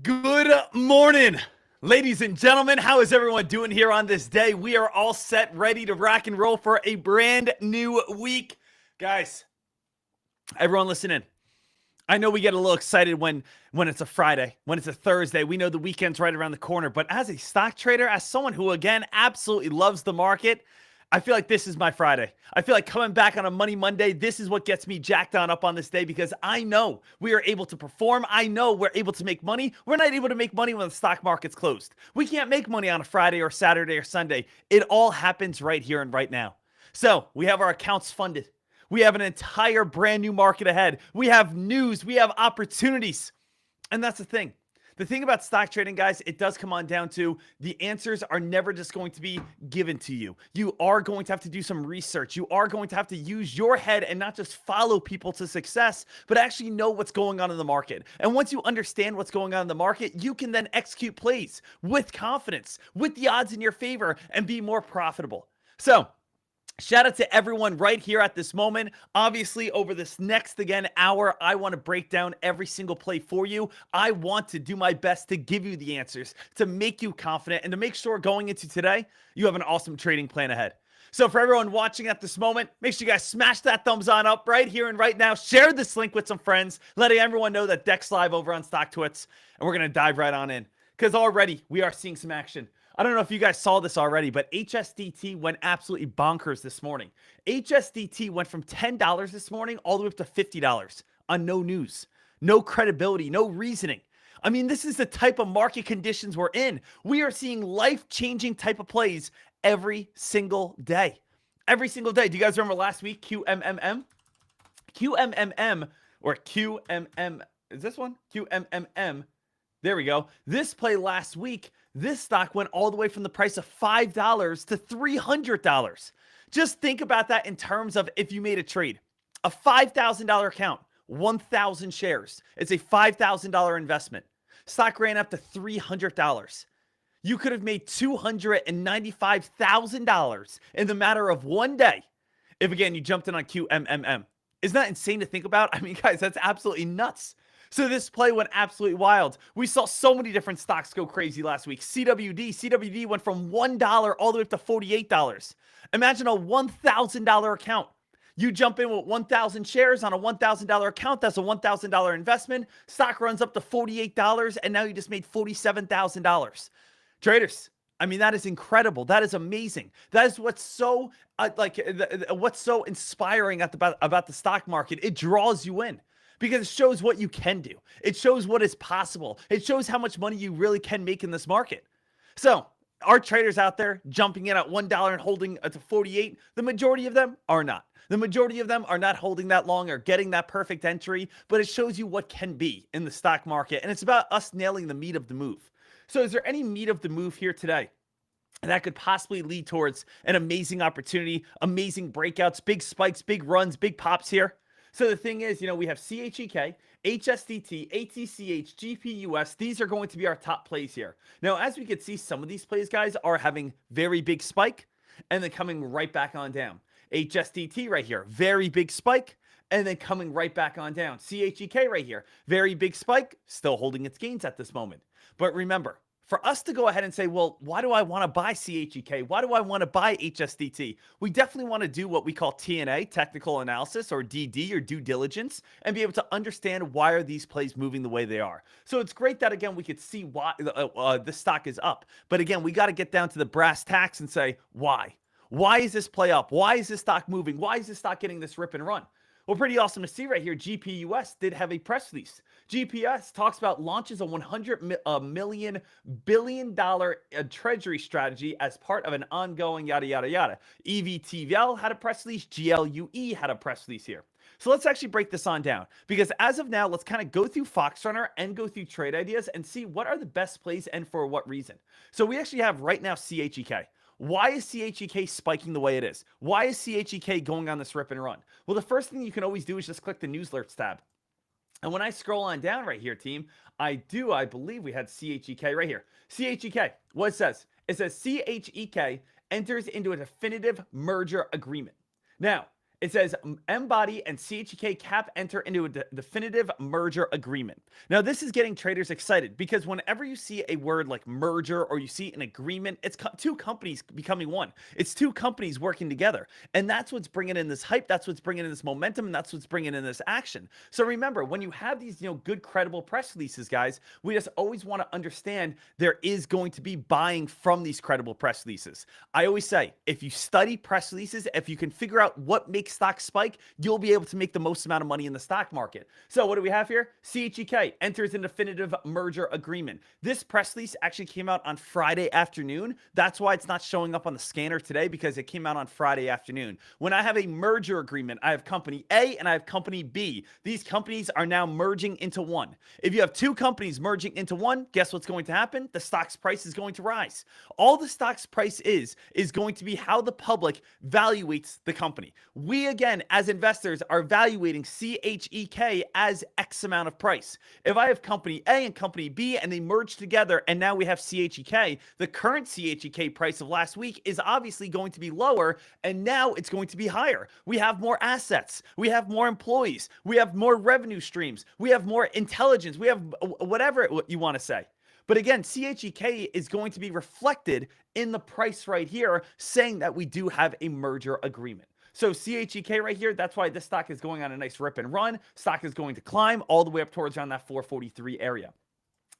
Good morning, ladies and gentlemen. How is everyone doing here on this day? We are all set, ready to rock and roll for a brand new week. Guys, everyone listen in. I know we get a little excited when it's a Friday, when it's a Thursday. We know the weekend's right around the corner. But as a stock trader, as someone who, again, absolutely loves the market, I feel like this is my Friday. I feel like coming back on a Money Monday, this is what gets me jacked on up on this day because I know we are able to perform. I know we're able to make money. We're not able to make money when the stock market's closed. We can't make money on a Friday or Saturday or Sunday. It all happens right here and right now. So we have our accounts funded. We have an entire brand new market ahead. We have news. We have opportunities. And that's the thing. The thing about stock trading, guys, it does come on down to the answers are never just going to be given to you. You are going to have to do some research. You are going to have to use your head and not just follow people to success, but actually know what's going on in the market. And once you understand what's going on in the market, you can then execute plays with confidence, with the odds in your favor, and be more profitable. So, shout out to everyone right here at this moment. Obviously, over this next, again, hour, I want to break down every single play for you. I want to do my best to give you the answers, to make you confident, and to make sure going into today, you have an awesome trading plan ahead. So for everyone watching at this moment, make sure you guys smash that thumbs on up right here and right now. Share this link with some friends, letting everyone know that Dek's live over on StockTwits, and we're going to dive right on in because already we are seeing some action. I don't know if you guys saw this already, but HSDT went absolutely bonkers this morning. HSDT went from $10 this morning all the way up to $50 on no news, no credibility, no reasoning. I mean, this is the type of market conditions we're in. We are seeing life-changing type of plays every single day. Every single day. Do you guys remember last week, QMMM? QMMM, or QMM, is this one? QMMM. There we go. This play last week, this stock went all the way from the price of $5 to $300. Just think about that in terms of if you made a trade. A $5,000 account, 1,000 shares. It's a $5,000 investment. Stock ran up to $300. You could have made $295,000 in the matter of one day if, again, you jumped in on QMMM. Isn't that insane to think about? I mean, guys, that's absolutely nuts. So this play went absolutely wild. We saw so many different stocks go crazy last week. CWD went from $1 all the way up to $48. Imagine a $1,000 account. You jump in with 1,000 shares on a $1,000 account. That's a $1,000 investment. Stock runs up to $48, and now you just made $47,000. Traders, I mean, that is incredible. That is amazing. That is what's so what's so inspiring about the stock market. It draws you in. Because it shows what you can do. It shows what is possible. It shows how much money you really can make in this market. So, our traders out there jumping in at $1 and holding to 48, the majority of them are not. The majority of them are not holding that long or getting that perfect entry, but it shows you what can be in the stock market. And it's about us nailing the meat of the move. So, is there any meat of the move here today? And that could possibly lead towards an amazing opportunity, amazing breakouts, big spikes, big runs, big pops here. So the thing is, we have CHEK, HSDT, ATCH, GPUS. These are going to be our top plays here. Now, as we can see, some of these plays, guys, are having very big spike and then coming right back on down. HSDT right here, very big spike and then coming right back on down. CHEK right here, very big spike, still holding its gains at this moment. But remember, for us to go ahead and say, well, why do I want to buy CHEK? Why do I want to buy HSDT? We definitely want to do what we call TNA, technical analysis, or DD, or due diligence, and be able to understand why are these plays moving the way they are. So it's great that, again, we could see why the stock is up. But again, we got to get down to the brass tacks and say, why? Why is this play up? Why is this stock moving? Why is this stock getting this rip and run? Well, pretty awesome to see right here. GPUS did have a press release. GPS talks about launches a $100 billion treasury strategy as part of an ongoing yada, yada, yada. EVTVL had a press release. GLUE had a press release here. So let's actually break this on down, because as of now, let's kind of go through Foxrunner and go through trade ideas and see what are the best plays and for what reason. So we actually have right now CHEK. Why is CHEK spiking the way it is? Why is CHEK going on this rip and run? Well, the first thing you can always do is just click the news alerts tab. And when I scroll on down right here, team, I believe we had CHEK right here. CHEK, what it says CHEK enters into a definitive merger agreement. Now, it says Embody and CHEK Cap enter into a definitive merger agreement. Now, this is getting traders excited because whenever you see a word like merger or you see an agreement, it's two companies becoming one. It's two companies working together. And that's what's bringing in this hype. That's what's bringing in this momentum. And that's what's bringing in this action. So remember, when you have these, good, credible press releases, guys, we just always want to understand there is going to be buying from these credible press releases. I always say, if you study press releases, if you can figure out what makes stock spike, you'll be able to make the most amount of money in the stock market. So what do we have here? CHEK enters a definitive merger agreement. This press release actually came out on Friday afternoon. That's why it's not showing up on the scanner today, because it came out on Friday afternoon. When I have a merger agreement, I have company A and I have company B. These companies are now merging into one. If you have two companies merging into one, guess what's going to happen? The stock's price is going to rise. All the stock's price is going to be how the public evaluates the company. We, again, as investors, are evaluating CHEK as X amount of price. If I have company A and company B and they merge together and now we have CHEK, the current CHEK price of last week is obviously going to be lower, and now it's going to be higher. We have more assets. We have more employees. We have more revenue streams. We have more intelligence. We have whatever you want to say. But again, CHEK is going to be reflected in the price right here, saying that we do have a merger agreement. So CHEK right here, that's why this stock is going on a nice rip and run. Stock is going to climb all the way up towards around that 443 area.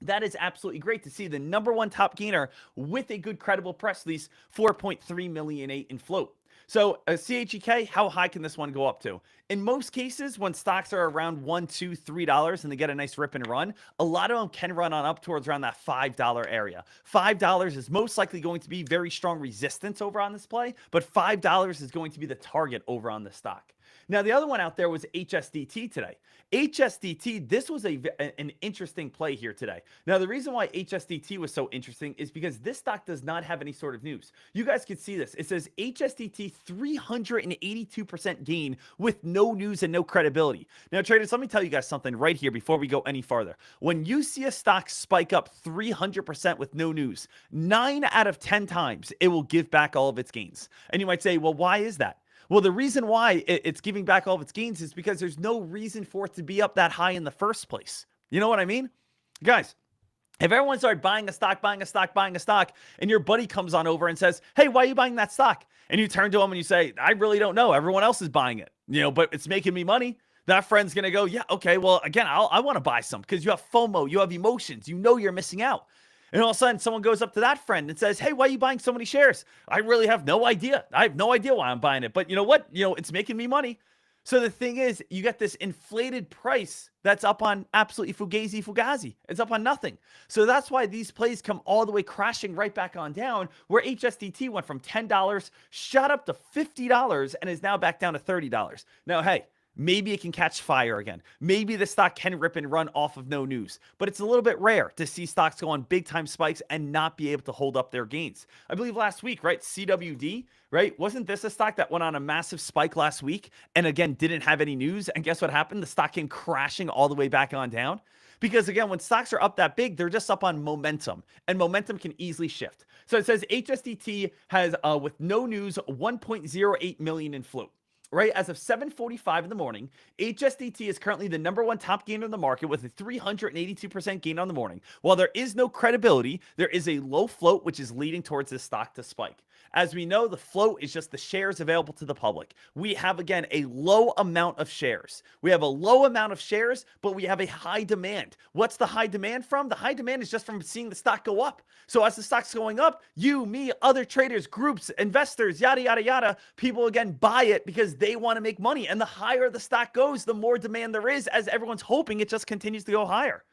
That is absolutely great to see the number one top gainer with a good credible press release, 4.3 million in float. So CHEK, how high can this one go up to? In most cases, when stocks are around $1, $2, $3 and they get a nice rip and run, a lot of them can run on up towards around that $5 area. $5 is most likely going to be very strong resistance over on this play, but $5 is going to be the target over on the stock. Now, the other one out there was HSDT today. HSDT, this was an interesting play here today. Now, the reason why HSDT was so interesting is because this stock does not have any sort of news. You guys can see this. It says HSDT 382% gain with no news and no credibility. Now, traders, let me tell you guys something right here before we go any farther. When you see a stock spike up 300% with no news, 9 out of 10 times it will give back all of its gains. And you might say, well, why is that? Well, the reason why it's giving back all of its gains is because there's no reason for it to be up that high in the first place. You know what I mean? Guys, if everyone started buying a stock, and your buddy comes on over and says, hey, why are you buying that stock? And you turn to him and you say, I really don't know. Everyone else is buying it, but it's making me money. That friend's going to go, yeah, okay, well, again, I want to buy some, because you have FOMO, you have emotions, you're missing out. And all of a sudden, someone goes up to that friend and says, hey, why are you buying so many shares? I really have no idea. I have no idea why I'm buying it. But you know what? It's making me money. So the thing is, you get this inflated price that's up on absolutely fugazi. It's up on nothing. So that's why these plays come all the way crashing right back on down, where HSDT went from $10, shot up to $50, and is now back down to $30. Now, hey, maybe it can catch fire again. Maybe the stock can rip and run off of no news, but it's a little bit rare to see stocks go on big time spikes and not be able to hold up their gains. I believe last week, right? CWD, right? Wasn't this a stock that went on a massive spike last week and again didn't have any news? And guess what happened? The stock came crashing all the way back on down. Because again, when stocks are up that big, they're just up on momentum, and momentum can easily shift. So it says HSDT has, with no news, 1.08 million in float. Right, as of 7:45 in the morning, HSDT is currently the #1 top gainer in the market with a 382% gain on the morning. While there is no credibility, there is a low float, which is leading towards this stock to spike. As we know, the float is just the shares available to the public. We have, again, a low amount of shares. We have a low amount of shares, but we have a high demand. What's the high demand from? The high demand is just from seeing the stock go up. So as the stock's going up, you, me, other traders, groups, investors, yada, yada, yada, people, again, buy it because they want to make money. And the higher the stock goes, the more demand there is, as everyone's hoping it just continues to go higher.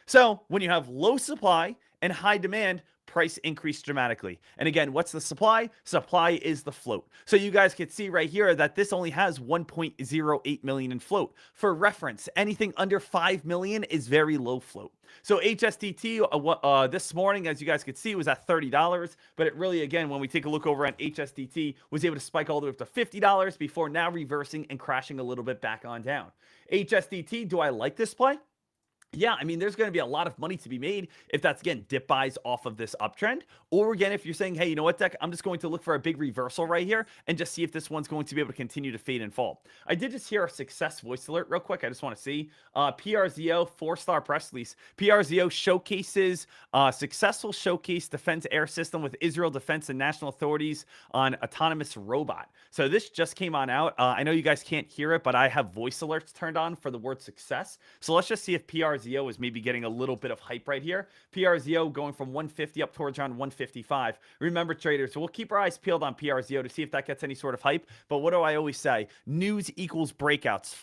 So when you have low supply and high demand, price increase dramatically. And again, what's the supply? Supply is the float. So you guys can see right here that this only has 1.08 million in float. For reference, anything under 5 million is very low float. So HSDT this morning, as you guys could see, was at $30. But it really, again, when we take a look over at HSDT, was able to spike all the way up to $50 before now reversing and crashing a little bit back on down. HSDT, do I like this play? Yeah, I mean, there's going to be a lot of money to be made if that's, again, dip buys off of this uptrend. Or, again, if you're saying, hey, you know what, Dek, I'm just going to look for a big reversal right here and just see if this one's going to be able to continue to fade and fall. I did just hear a success voice alert real quick. I just want to see. PRZO, 4-star press release. PRZO showcases successful showcase defense air system with Israel Defense and National Authorities on autonomous robot. So this just came on out. I know you guys can't hear it, but I have voice alerts turned on for the word success. So let's just see if PRZO is maybe getting a little bit of hype right here. PRZO going from 150 up towards around 155. Remember, traders, so we'll keep our eyes peeled on PRZO to see if that gets any sort of hype. But what do I always say? News equals breakouts.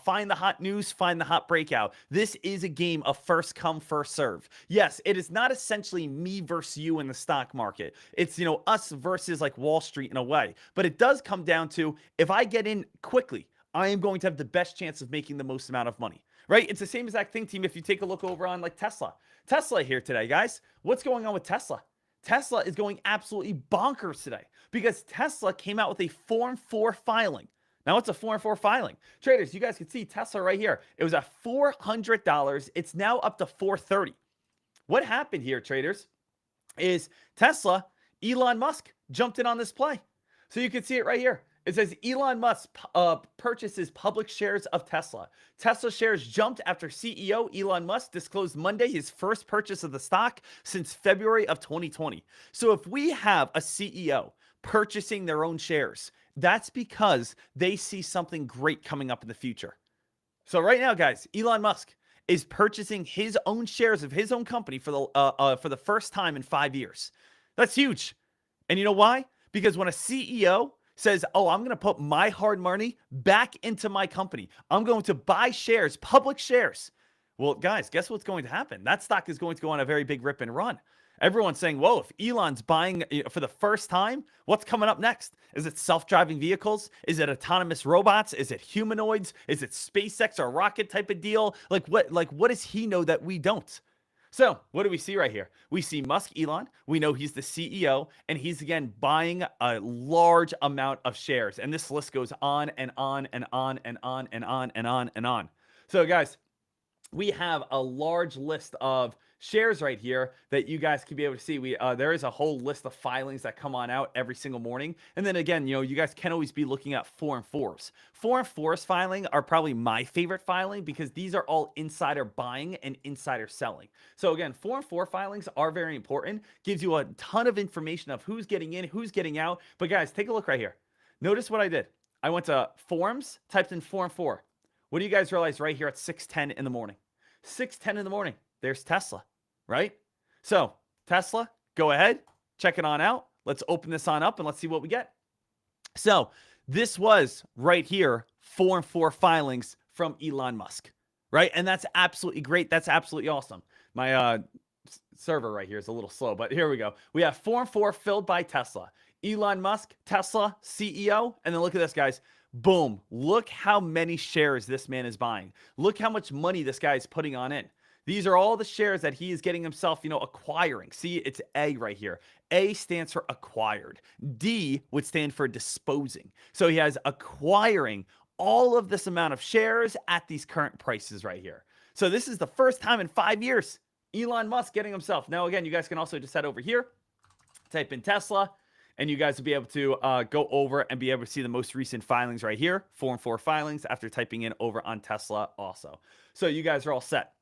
Find the hot news, find the hot breakout. This is a game of first come, first serve. Yes, it is not essentially me versus you in the stock market. It's, you know, us versus like Wall Street in a way. But it does come down to, if I get in quickly, I am going to have the best chance of making the most amount of money. Right? It's the same exact thing, team, if you take a look over on like Tesla. Tesla here today, guys. What's going on with Tesla? Tesla is going absolutely bonkers today because Tesla came out with a Form 4 filing. Now, it's a Form 4 filing. Traders, you guys can see Tesla right here. It was at $400. It's now up to $430. What happened here, traders, is Tesla, Elon Musk jumped in on this play. So you can see it right here. It says Elon Musk purchases public shares of Tesla. Tesla shares jumped after CEO Elon Musk disclosed Monday his first purchase of the stock since February of 2020. So if we have a CEO purchasing their own shares, that's because they see something great coming up in the future. So right now, guys, Elon Musk is purchasing his own shares of his own company for the first time in 5 years. That's huge. And you know why? Because when a CEO says, oh, I'm going to put my hard money back into my company, I'm going to buy shares, public shares. Well, guys, guess what's going to happen? That stock is going to go on a very big rip and run. Everyone's saying, whoa, if Elon's buying for the first time, what's coming up next? Is it self-driving vehicles? Is it autonomous robots? Is it humanoids? Is it SpaceX or rocket type of deal? Like what does he know that we don't? So what do we see right here? We see Musk Elon. We know he's the CEO, and he's, again, buying a large amount of shares. And this list goes on and on and on and on and on and on and on. So, guys, we have a large list of shares right here that you guys can be able to see. There is a whole list of filings that come on out every single morning. And then again, you know, you guys can always be looking at Form 4s. Form 4s filing are probably my favorite filing because these are all insider buying and insider selling. So again, Form 4 filings are very important. Gives you a ton of information of who's getting in, who's getting out. But guys, take a look right here. Notice what I did. I went to Forms, typed in Form 4. What do you guys realize right here at 6:10 in the morning? 6:10 in the morning. There's Tesla. Right? So Tesla, go ahead, check it on out. Let's open this on up and let's see what we get. So this was right here, Form 4 filings from Elon Musk, right? And that's absolutely great. That's absolutely awesome. My server right here is a little slow, but here we go. We have Form 4 filled by Tesla. Elon Musk, Tesla, CEO. And then look at this, guys. Boom. Look how many shares this man is buying. Look how much money this guy is putting on in. These are all the shares that he is getting himself, acquiring. See, it's A right here. A stands for acquired. D would stand for disposing. So he has acquiring all of this amount of shares at these current prices right here. So this is the first time in 5 years Elon Musk getting himself. Now, again, you guys can also just head over here, type in Tesla, and you guys will be able to go over and be able to see the most recent filings right here, 4 and 4 filings after typing in over on Tesla also. So you guys are all set.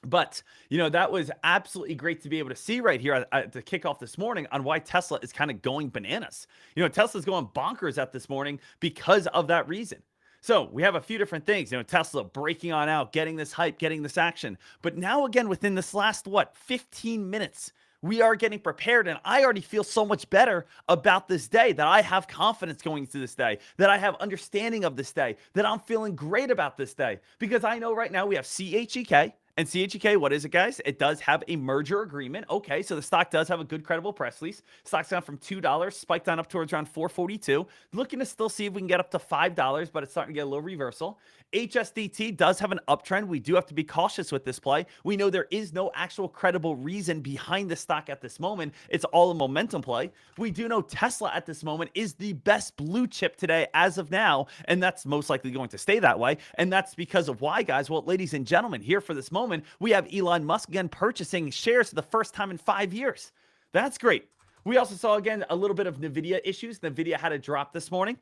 But, that was absolutely great to be able to see right here to kick off this morning on why Tesla is kind of going bananas. Tesla's going bonkers at this morning because of that reason. So we have a few different things, Tesla breaking on out, getting this hype, getting this action. But now again, within this last, 15 minutes, we are getting prepared, and I already feel so much better about this day, that I have confidence going into this day, that I have understanding of this day, that I'm feeling great about this day, because I know right now we have CHEK. And CHEK, what is it, guys? It does have a merger agreement. Okay, so the stock does have a good, credible press release. Stock's gone from $2, spiked on up towards around $4.42. Looking to still see if we can get up to $5, but it's starting to get a little reversal. HSDT does have an uptrend. We do have to be cautious with this play. We know there is no actual credible reason behind the stock at this moment. It's all a momentum play. We do know Tesla at this moment is the best blue chip today as of now, and that's most likely going to stay that way. And that's because of why, guys? Well, ladies and gentlemen, here for this moment, we have Elon Musk again purchasing shares for the first time in 5 years. That's great. We also saw, again, a little bit of Nvidia issues. Nvidia had a drop this morning.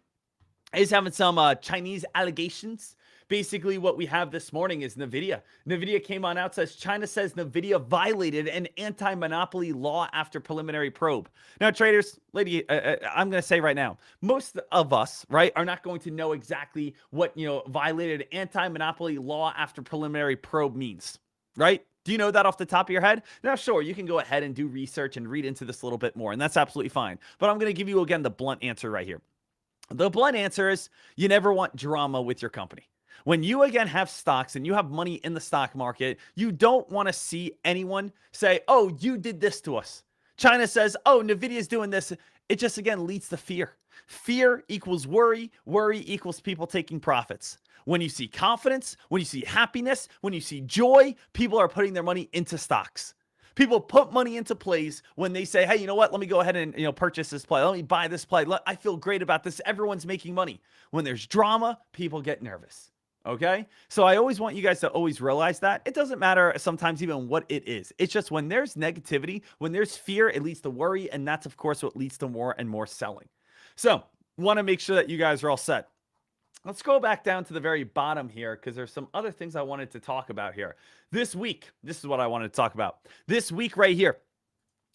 Is having some Chinese allegations. Basically, what we have this morning is Nvidia. Nvidia came on out, says China says Nvidia violated an anti-monopoly law after preliminary probe. Now, traders, I'm going to say right now, most of us, right, are not going to know exactly what, violated anti-monopoly law after preliminary probe means, right? Do you know that off the top of your head? Now, sure, you can go ahead and do research and read into this a little bit more, and that's absolutely fine. But I'm going to give you, again, the blunt answer right here. The blunt answer is you never want drama with your company. When you, again, have stocks and you have money in the stock market, you don't want to see anyone say, oh, you did this to us. China says, oh, Nvidia is doing this. It just, again, leads to fear. Fear equals worry. Worry equals people taking profits. When you see confidence, when you see happiness, when you see joy, people are putting their money into stocks. People put money into plays when they say, hey, you know what? Let me go ahead and purchase this play. Let me buy this play. I feel great about this. Everyone's making money. When there's drama, people get nervous. Okay? So I always want you guys to always realize that. It doesn't matter sometimes even what it is. It's just when there's negativity, when there's fear, it leads to worry. And that's, of course, what leads to more and more selling. So want to make sure that you guys are all set. Let's go back down to the very bottom here because there's some other things I wanted to talk about here. This week, this is what I wanted to talk about. This week right here,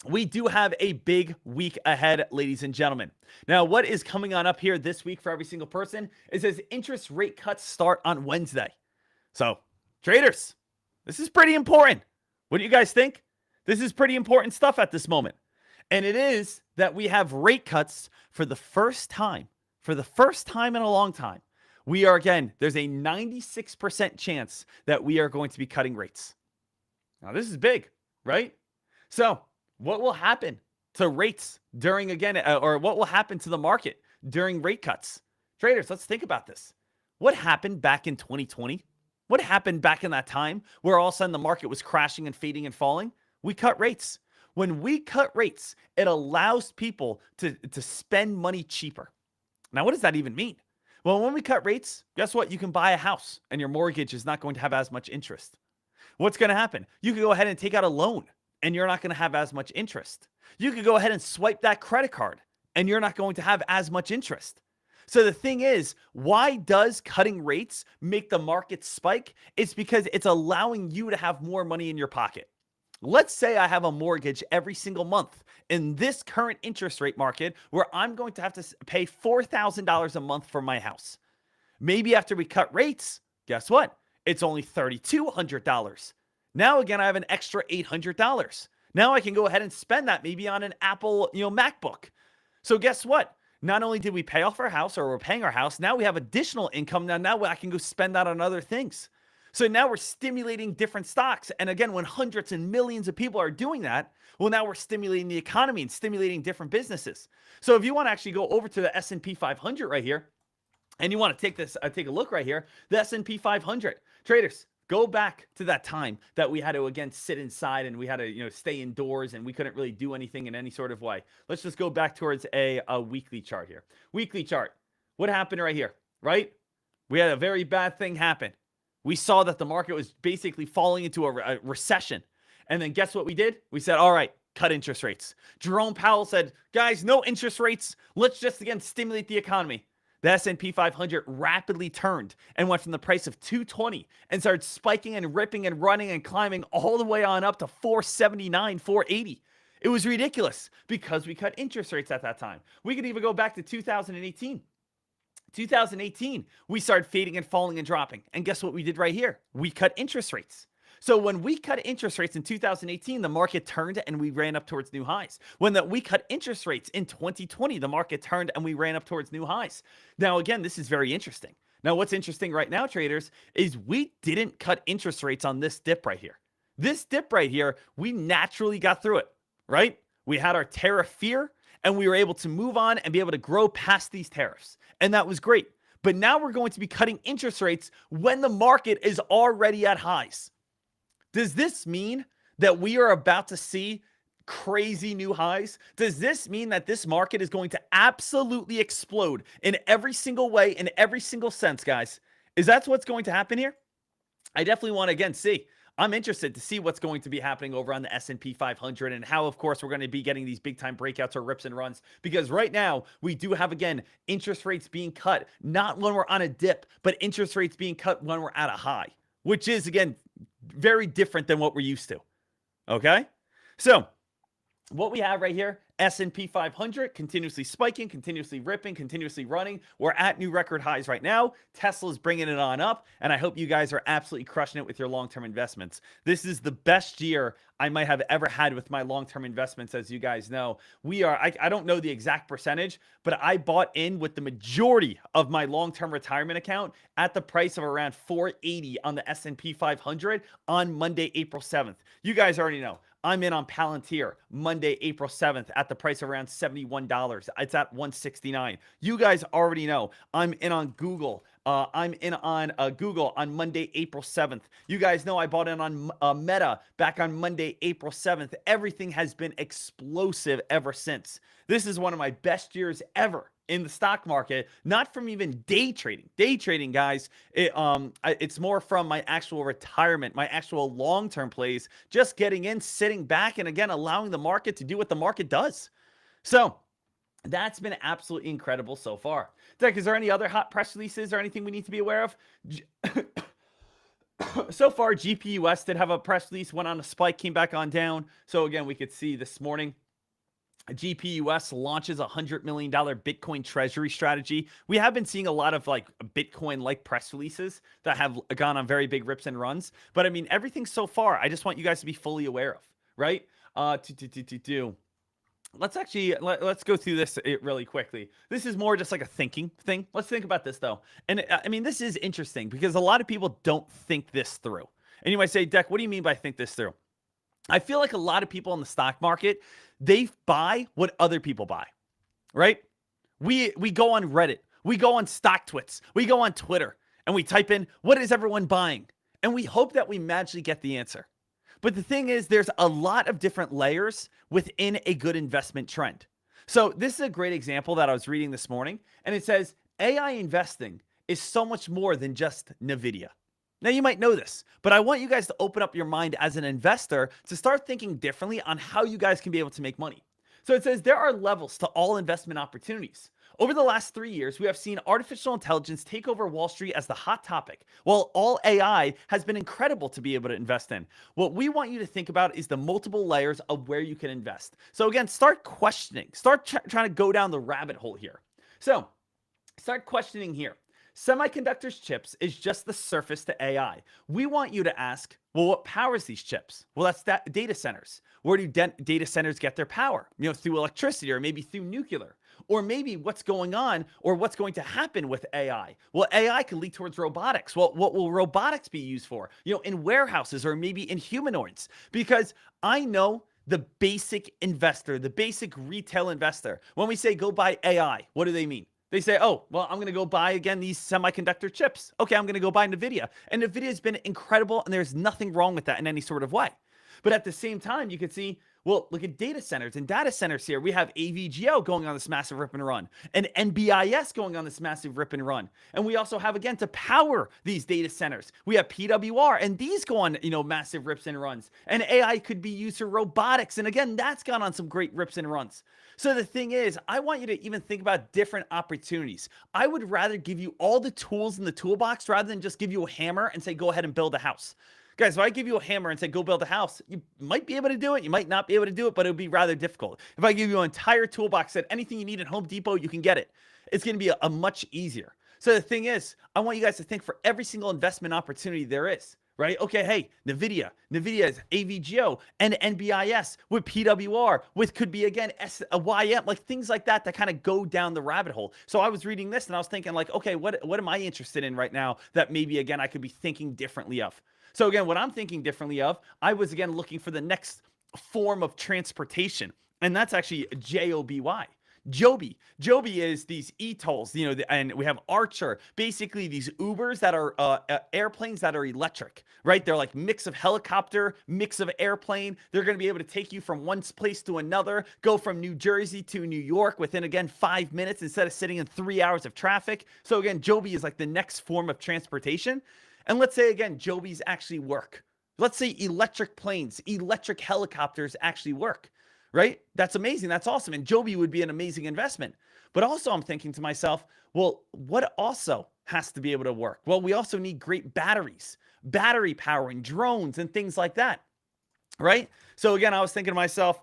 we do have a big week ahead, ladies and gentlemen. Now, what is coming on up here this week for every single person is as interest rate cuts start on Wednesday. So, traders, this is pretty important. What do you guys think? This is pretty important stuff at this moment. And it is that we have rate cuts for the first time in a long time. We are, again, there's a 96% chance that we are going to be cutting rates. Now, this is big, right? So, what will happen to rates during, again, or what will happen to the market during rate cuts? Traders, let's think about this. What happened back in 2020? What happened back in that time where all of a sudden the market was crashing and fading and falling? We cut rates. When we cut rates, it allows people to spend money cheaper. Now, what does that even mean? Well, when we cut rates, guess what? You can buy a house and your mortgage is not going to have as much interest. What's going to happen? You can go ahead and take out a loan and you're not going to have as much interest. You could go ahead and swipe that credit card and you're not going to have as much interest. So the thing is, why does cutting rates make the market spike? It's because it's allowing you to have more money in your pocket. Let's say I have a mortgage every single month in this current interest rate market where I'm going to have to pay $4,000 a month for my house. Maybe after we cut rates, guess what? It's only $3,200. Now, again, I have an extra $800. Now I can go ahead and spend that maybe on an Apple, MacBook. So guess what? Not only did we pay off our house or we're paying our house, now we have additional income. Now I can go spend that on other things. So now we're stimulating different stocks. And again, when hundreds and millions of people are doing that, well, now we're stimulating the economy and stimulating different businesses. So if you want to actually go over to the S&P 500 right here, And you want to take a look right here, the S&P 500. Traders, go back to that time that we had to, again, sit inside and we had to, stay indoors and we couldn't really do anything in any sort of way. Let's just go back towards a weekly chart here. Weekly chart. What happened right here, right? We had a very bad thing happen. We saw that the market was basically falling into a recession. And then guess what we did? We said, all right, cut interest rates. Jerome Powell said, guys, no interest rates. Let's just, again, stimulate the economy. The S&P 500 rapidly turned and went from the price of 220 and started spiking and ripping and running and climbing all the way on up to 479, 480. It was ridiculous because we cut interest rates at that time. We could even go back to 2018. 2018, we started fading and falling and dropping. And guess what we did right here? We cut interest rates. So when we cut interest rates in 2018, the market turned and we ran up towards new highs. When we cut interest rates in 2020, the market turned and we ran up towards new highs. Now, again, this is very interesting. Now, what's interesting right now, traders, is we didn't cut interest rates on this dip right here. This dip right here, we naturally got through it, right? We had our tariff fear and we were able to move on and be able to grow past these tariffs. And that was great. But now we're going to be cutting interest rates when the market is already at highs. Does this mean that we are about to see crazy new highs? Does this mean that this market is going to absolutely explode in every single way, in every single sense, guys? Is that what's going to happen here? I definitely want to, again, see. I'm interested to see what's going to be happening over on the S&P 500 and how, of course, we're going to be getting these big time breakouts or rips and runs, because right now we do have, again, interest rates being cut, not when we're on a dip, but interest rates being cut when we're at a high, which is, again, very different than what we're used to. Okay. So what we have right here, S&P 500 continuously spiking, continuously ripping, continuously running. We're at new record highs right now. Tesla's bringing it on up, and I hope you guys are absolutely crushing it with your long-term investments. This is the best year I might have ever had with my long-term investments, as you guys know. I don't know the exact percentage, but I bought in with the majority of my long-term retirement account at the price of around 480 on the S&P 500 on Monday, April 7th. You guys already know. I'm in on Palantir Monday, April 7th at the price of around $71. It's at 169. You guys already know. I'm in on Google. I'm in on Google on Monday, April 7th. You guys know I bought in on Meta back on Monday, April 7th. Everything has been explosive ever since. This is one of my best years ever in the stock market, not from even day trading. Day trading, guys, it's more from my actual retirement, my actual long-term plays, just getting in, sitting back, and again, allowing the market to do what the market does. So that's been absolutely incredible so far. Dek, is there any other hot press releases or anything we need to be aware of? So far, GPUS did have a press release, went on a spike, came back on down. So again, we could see this morning, GPUS launches a $100 million Bitcoin treasury strategy. We have been seeing a lot of like Bitcoin-like press releases that have gone on very big rips and runs. But I mean, everything so far, I just want you guys to be fully aware of, right? Let's go through this really quickly. This is more just like a thinking thing. Let's think about this though. And I mean, this is interesting because a lot of people don't think this through. And you might say, Dek, what do you mean by think this through? I feel like a lot of people in the stock market, they buy what other people buy, right? We go on Reddit, we go on StockTwits, we go on Twitter, and we type in, what is everyone buying? And we hope that we magically get the answer. But the thing is, there's a lot of different layers within a good investment trend. So this is a great example that I was reading this morning, and it says AI investing is so much more than just Nvidia. Now, you might know this, but I want you guys to open up your mind as an investor to start thinking differently on how you guys can be able to make money. So it says there are levels to all investment opportunities. Over the last 3 years, we have seen artificial intelligence take over Wall Street as the hot topic, while all AI has been incredible to be able to invest in. What we want you to think about is the multiple layers of where you can invest. So again, start questioning, start trying to go down the rabbit hole here. So start questioning here. Semiconductors chips is just the surface to AI. We want you to ask, well, what powers these chips? Well, that's data centers. Where do data centers get their power? Through electricity or maybe through nuclear. Or maybe what's going on or what's going to happen with AI? Well, AI can lead towards robotics. Well, what will robotics be used for? In warehouses or maybe in humanoids? Because I know the basic investor, the basic retail investor, when we say go buy AI, what do they mean? They say, oh, well, I'm going to go buy, again, these semiconductor chips. Okay, I'm going to go buy Nvidia. And Nvidia has been incredible, and there's nothing wrong with that in any sort of way. But at the same time, you could see, well, look at data centers. And data centers here, we have AVGO going on this massive rip and run, and NBIS going on this massive rip and run. And we also have, again, to power these data centers, we have PWR, and these go on, massive rips and runs. And AI could be used for robotics. And again, that's gone on some great rips and runs. So the thing is, I want you to even think about different opportunities. I would rather give you all the tools in the toolbox rather than just give you a hammer and say, go ahead and build a house. Guys, if I give you a hammer and say, go build a house, you might be able to do it. You might not be able to do it, but it would be rather difficult. If I give you an entire toolbox that anything you need at Home Depot, you can get it. It's going to be a much easier. So the thing is, I want you guys to think for every single investment opportunity there is. Right? Okay, hey, Nvidia is AVGO and NBIS with PWR, with could be, again, YM, like things like that kind of go down the rabbit hole. So I was reading this and I was thinking like, okay, what am I interested in right now that maybe, again, I could be thinking differently of? So again, what I'm thinking differently of, I was, again, looking for the next form of transportation, and that's actually JOBY. Joby is these ETOLs, and we have Archer, basically these Ubers that are airplanes that are electric, right? They're like mix of helicopter, mix of airplane. They're going to be able to take you from one place to another, go from New Jersey to New York within, again, 5 minutes instead of sitting in 3 hours of traffic. So again, Joby is like the next form of transportation. And let's say, again, Jobys actually work. Let's say electric planes, electric helicopters actually work. Right? That's amazing. That's awesome. And Joby would be an amazing investment. But also I'm thinking to myself, well, what also has to be able to work? Well, we also need great batteries, battery powering drones and things like that. Right? So again, I was thinking to myself,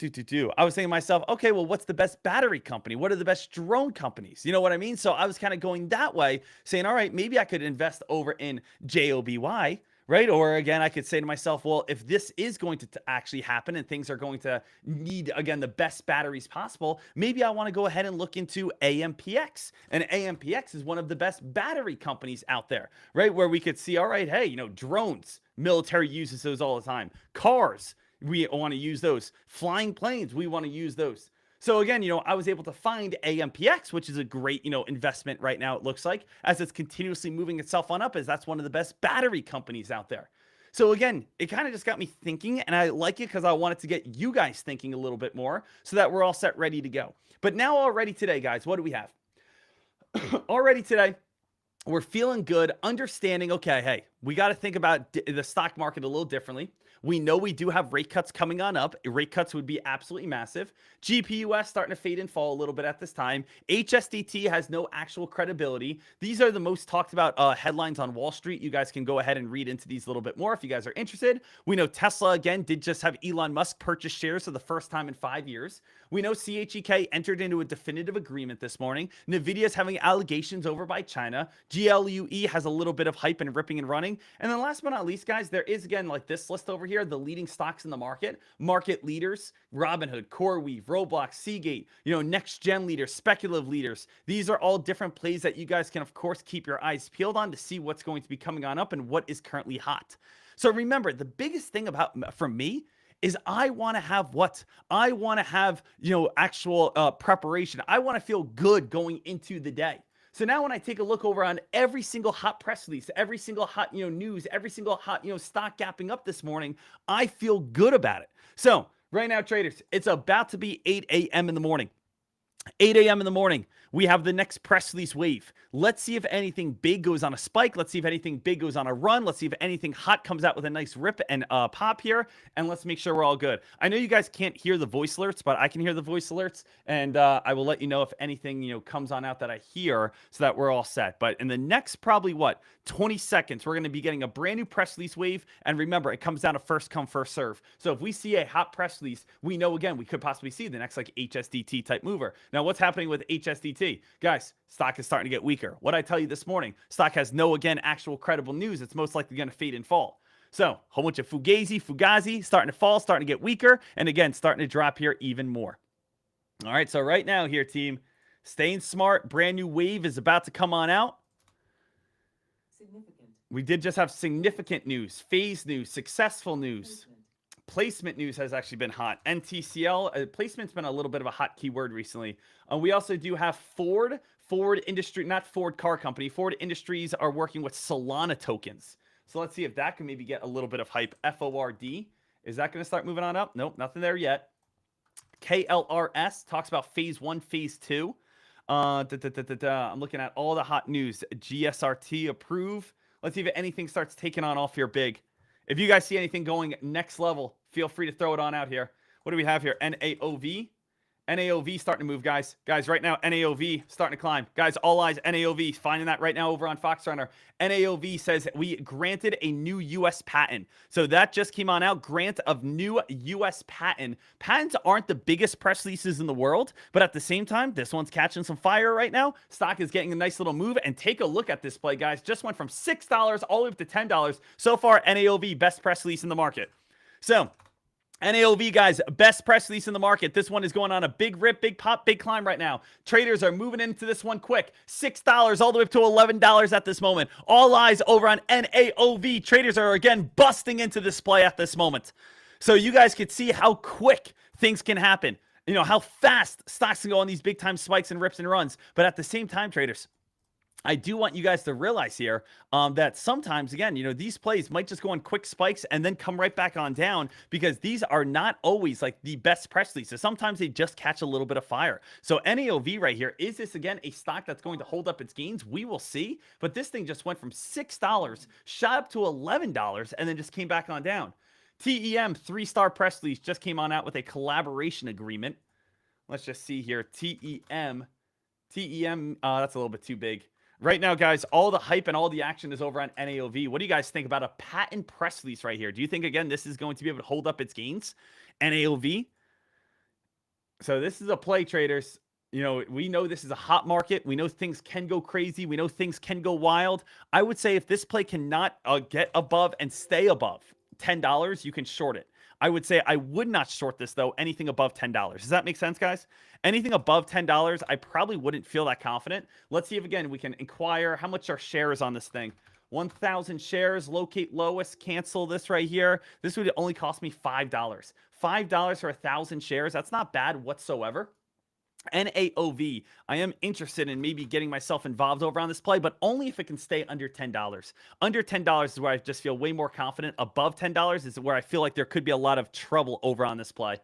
okay, well, what's the best battery company? What are the best drone companies? You know what I mean? So I was kind of going that way, saying, all right, maybe I could invest over in JOBY. Right? Or again, I could say to myself, well, if this is going to actually happen and things are going to need, again, the best batteries possible, maybe I want to go ahead and look into AMPX. And AMPX is one of the best battery companies out there, right? Where we could see, all right, hey, drones, military uses those all the time. Cars, we want to use those. Flying planes, we want to use those. So again, I was able to find AMPX, which is a great, investment right now, it looks like, as it's continuously moving itself on up, as that's one of the best battery companies out there. So again, it kind of just got me thinking, and I like it because I wanted to get you guys thinking a little bit more so that we're all set, ready to go. But now already today, guys, what do we have? Already today, we're feeling good, understanding, okay, hey, we got to think about the stock market a little differently. We know we do have rate cuts coming on up. Rate cuts would be absolutely massive. GPUS starting to fade and fall a little bit at this time. HSDT has no actual credibility. These are the most talked about headlines on Wall Street. You guys can go ahead and read into these a little bit more if you guys are interested. We know Tesla, again, did just have Elon Musk purchase shares for the first time in 5 years. We know CHEK entered into a definitive agreement this morning. Nvidia is having allegations over by China. GLUE has a little bit of hype and ripping and running. And then last but not least, guys, there is, again, like this list over here, the leading stocks in the market leaders, Robinhood, CoreWeave, Roblox, Seagate, next gen leaders, speculative leaders. These are all different plays that you guys can, of course, keep your eyes peeled on to see what's going to be coming on up and what is currently hot. So remember, the biggest thing for me is I want to have what? I want to have, actual preparation. I want to feel good going into the day. So now when I take a look over on every single hot press release, every single hot, news, every single hot, stock gapping up this morning, I feel good about it. So right now, traders, it's about to be 8 a.m. in the morning. 8 a.m. in the morning, we have the next press release wave. Let's see if anything big goes on a spike. Let's see if anything big goes on a run. Let's see if anything hot comes out with a nice rip and pop here. And let's make sure we're all good. I know you guys can't hear the voice alerts, but I can hear the voice alerts. And I will let you know if anything, comes on out that I hear so that we're all set. But in the next probably, 20 seconds, we're going to be getting a brand new press release wave. And remember, it comes down to first come, first serve. So if we see a hot press release, we know, again, we could possibly see the next like HSDT type mover. Now, what's happening with HSDT? Guys, stock is starting to get weaker. What I tell you this morning, stock has no, again, actual credible news. It's most likely going to fade and fall. So a whole bunch of fugazi, starting to fall, starting to get weaker. And again, starting to drop here even more. All right, so right now here, team, staying smart. Brand new wave is about to come on out. We did just have significant news, phase news, successful news. Placement news has actually been hot. NTCL, placement's been a little bit of a hot keyword recently. We also do have Ford. Ford Industry, not Ford Car Company. Ford Industries are working with Solana tokens. So let's see if that can maybe get a little bit of hype. FORD. Is that going to start moving on up? Nope, nothing there yet. KLRS talks about phase 1, phase 2. I'm looking at all the hot news. GSRT approve. Let's see if anything starts taking on off here big. If you guys see anything going next level, feel free to throw it on out here. What do we have here? NAOV. NAOV starting to move, guys. Guys, right now, NAOV starting to climb. Guys, all eyes, NAOV. Finding that right now over on Fox Runner. NAOV says we granted a new U.S. patent. So that just came on out. Grant of new U.S. patent. Patents aren't the biggest press releases in the world, but at the same time, this one's catching some fire right now. Stock is getting a nice little move. And take a look at this play, guys. Just went from $6 all the way up to $10. So far, NAOV, best press release in the market. So NAOV, guys, best press release in the market. This one is going on a big rip, big pop, big climb right now. Traders are moving into this one quick. $6 all the way up to $11 at this moment. All eyes over on NAOV. Traders are, again, busting into this play at this moment. So you guys can see how quick things can happen. You know, how fast stocks can go on these big-time spikes and rips and runs. But at the same time, traders, I do want you guys to realize here that sometimes, again, you know, these plays might just go on quick spikes and then come right back on down because these are not always like the best press releases. Sometimes they just catch a little bit of fire. So NAOV right here, is this, again, a stock that's going to hold up its gains? We will see. But this thing just went from $6, shot up to $11, and then just came back on down. TEM, 3-star press release, just came on out with a collaboration agreement. Let's just see here. TEM, that's a little bit too big. Right now, guys, all the hype and all the action is over on NAOV. What do you guys think about a patent press release right here? Do you think, again, this is going to be able to hold up its gains? NAOV. So this is a play, traders. You know, we know this is a hot market. We know things can go crazy. We know things can go wild. I would say if this play cannot get above and stay above $10, you can short it. I would say I would not short this, though, anything above $10. Does that make sense, guys? Anything above $10, I probably wouldn't feel that confident. Let's see if, again, we can inquire how much are shares on this thing. 1,000 shares, locate lowest, cancel this right here. This would only cost me $5. $5 for 1,000 shares. That's not bad whatsoever. NAOV, I am interested in maybe getting myself involved over on this play, but only if it can stay under $10. Under $10 is where I just feel way more confident. Above $10 is where I feel like there could be a lot of trouble over on this play.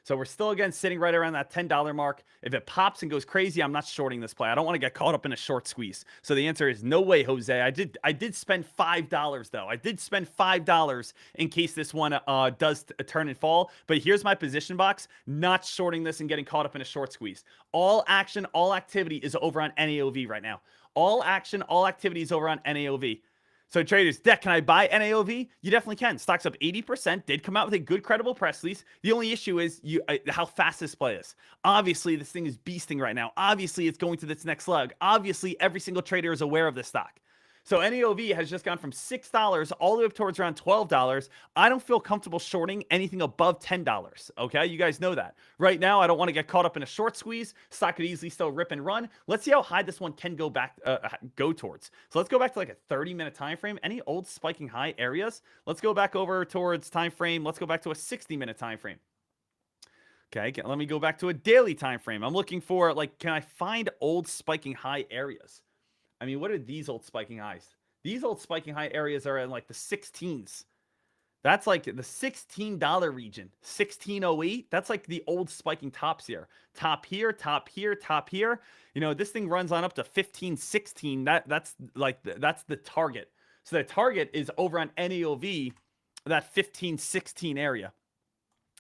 So we're still, again, sitting right around that $10 mark. If it pops and goes crazy, I'm not shorting this play. I don't want to get caught up in a short squeeze. So the answer is no way, Jose. I did spend $5, though. I did spend $5 in case this one does turn and fall. But here's my position box. Not shorting this and getting caught up in a short squeeze. All action, all activity is over on NAOV right now. All action, all activity is over on NAOV. So traders, Dek, can I buy NAOV? You definitely can. Stock's up 80%. Did come out with a good, credible press release. The only issue is how fast this play is. Obviously, this thing is beasting right now. Obviously, it's going to this next leg. Obviously, every single trader is aware of this stock. So NAOV has just gone from $6 all the way up towards around $12. I don't feel comfortable shorting anything above $10. Okay, you guys know that. Right now, I don't want to get caught up in a short squeeze. Stock could easily still rip and run. Let's see how high this one can go towards. So let's go back to like a 30-minute time frame. Any old spiking high areas? Let's go back over towards time frame. Let's go back to a 60-minute time frame. Okay, let me go back to a daily time frame. I'm looking for, like, can I find old spiking high areas? I mean, what are these old spiking highs? These old spiking high areas are in like the 16s. That's like the $16 region. 1608. That's like the old spiking tops here. Top here, top here, top here. You know, this thing runs on up to 15, 16. That's the target. So the target is over on NAOV, that 15, 16 area.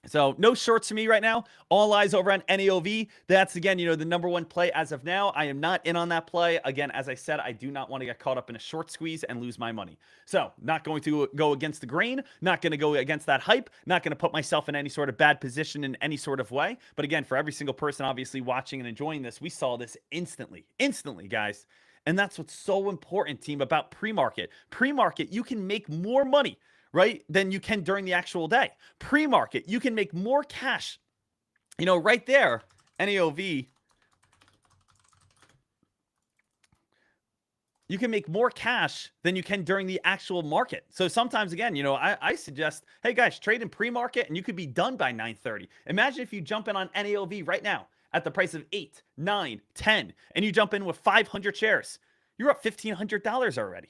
So no shorts for me right now. All eyes over on NAOV. That's, again, you know, the number one play as of now. I am not in on that play. Again, as I said, I do not want to get caught up in a short squeeze and lose my money. So not going to go against the grain, not going to go against that hype, not going to put myself in any sort of bad position in any sort of way. But again, for every single person obviously watching and enjoying this, we saw this instantly, guys. And that's what's so important, team, about pre-market. Pre-market, you can make more money, right, than you can during the actual day. Pre-market, you can make more cash. You know, right there, NAOV, you can make more cash than you can during the actual market. So sometimes, again, I suggest, hey guys, trade in pre-market and you could be done by 9:30. Imagine if you jump in on NAOV right now at the price of 8, 9, 10, and you jump in with 500 shares. You're up $1,500 already.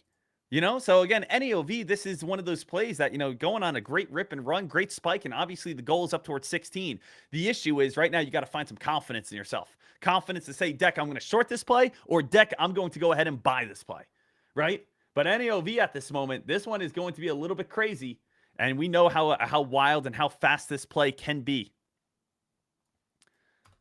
So again, NAOV, this is one of those plays that, going on a great rip and run, great spike, and obviously the goal is up towards 16. The issue is right now you got to find some confidence in yourself. Confidence to say, Dek, I'm going to short this play, or Dek, I'm going to go ahead and buy this play, right? But NAOV at this moment, this one is going to be a little bit crazy, and we know how wild and how fast this play can be.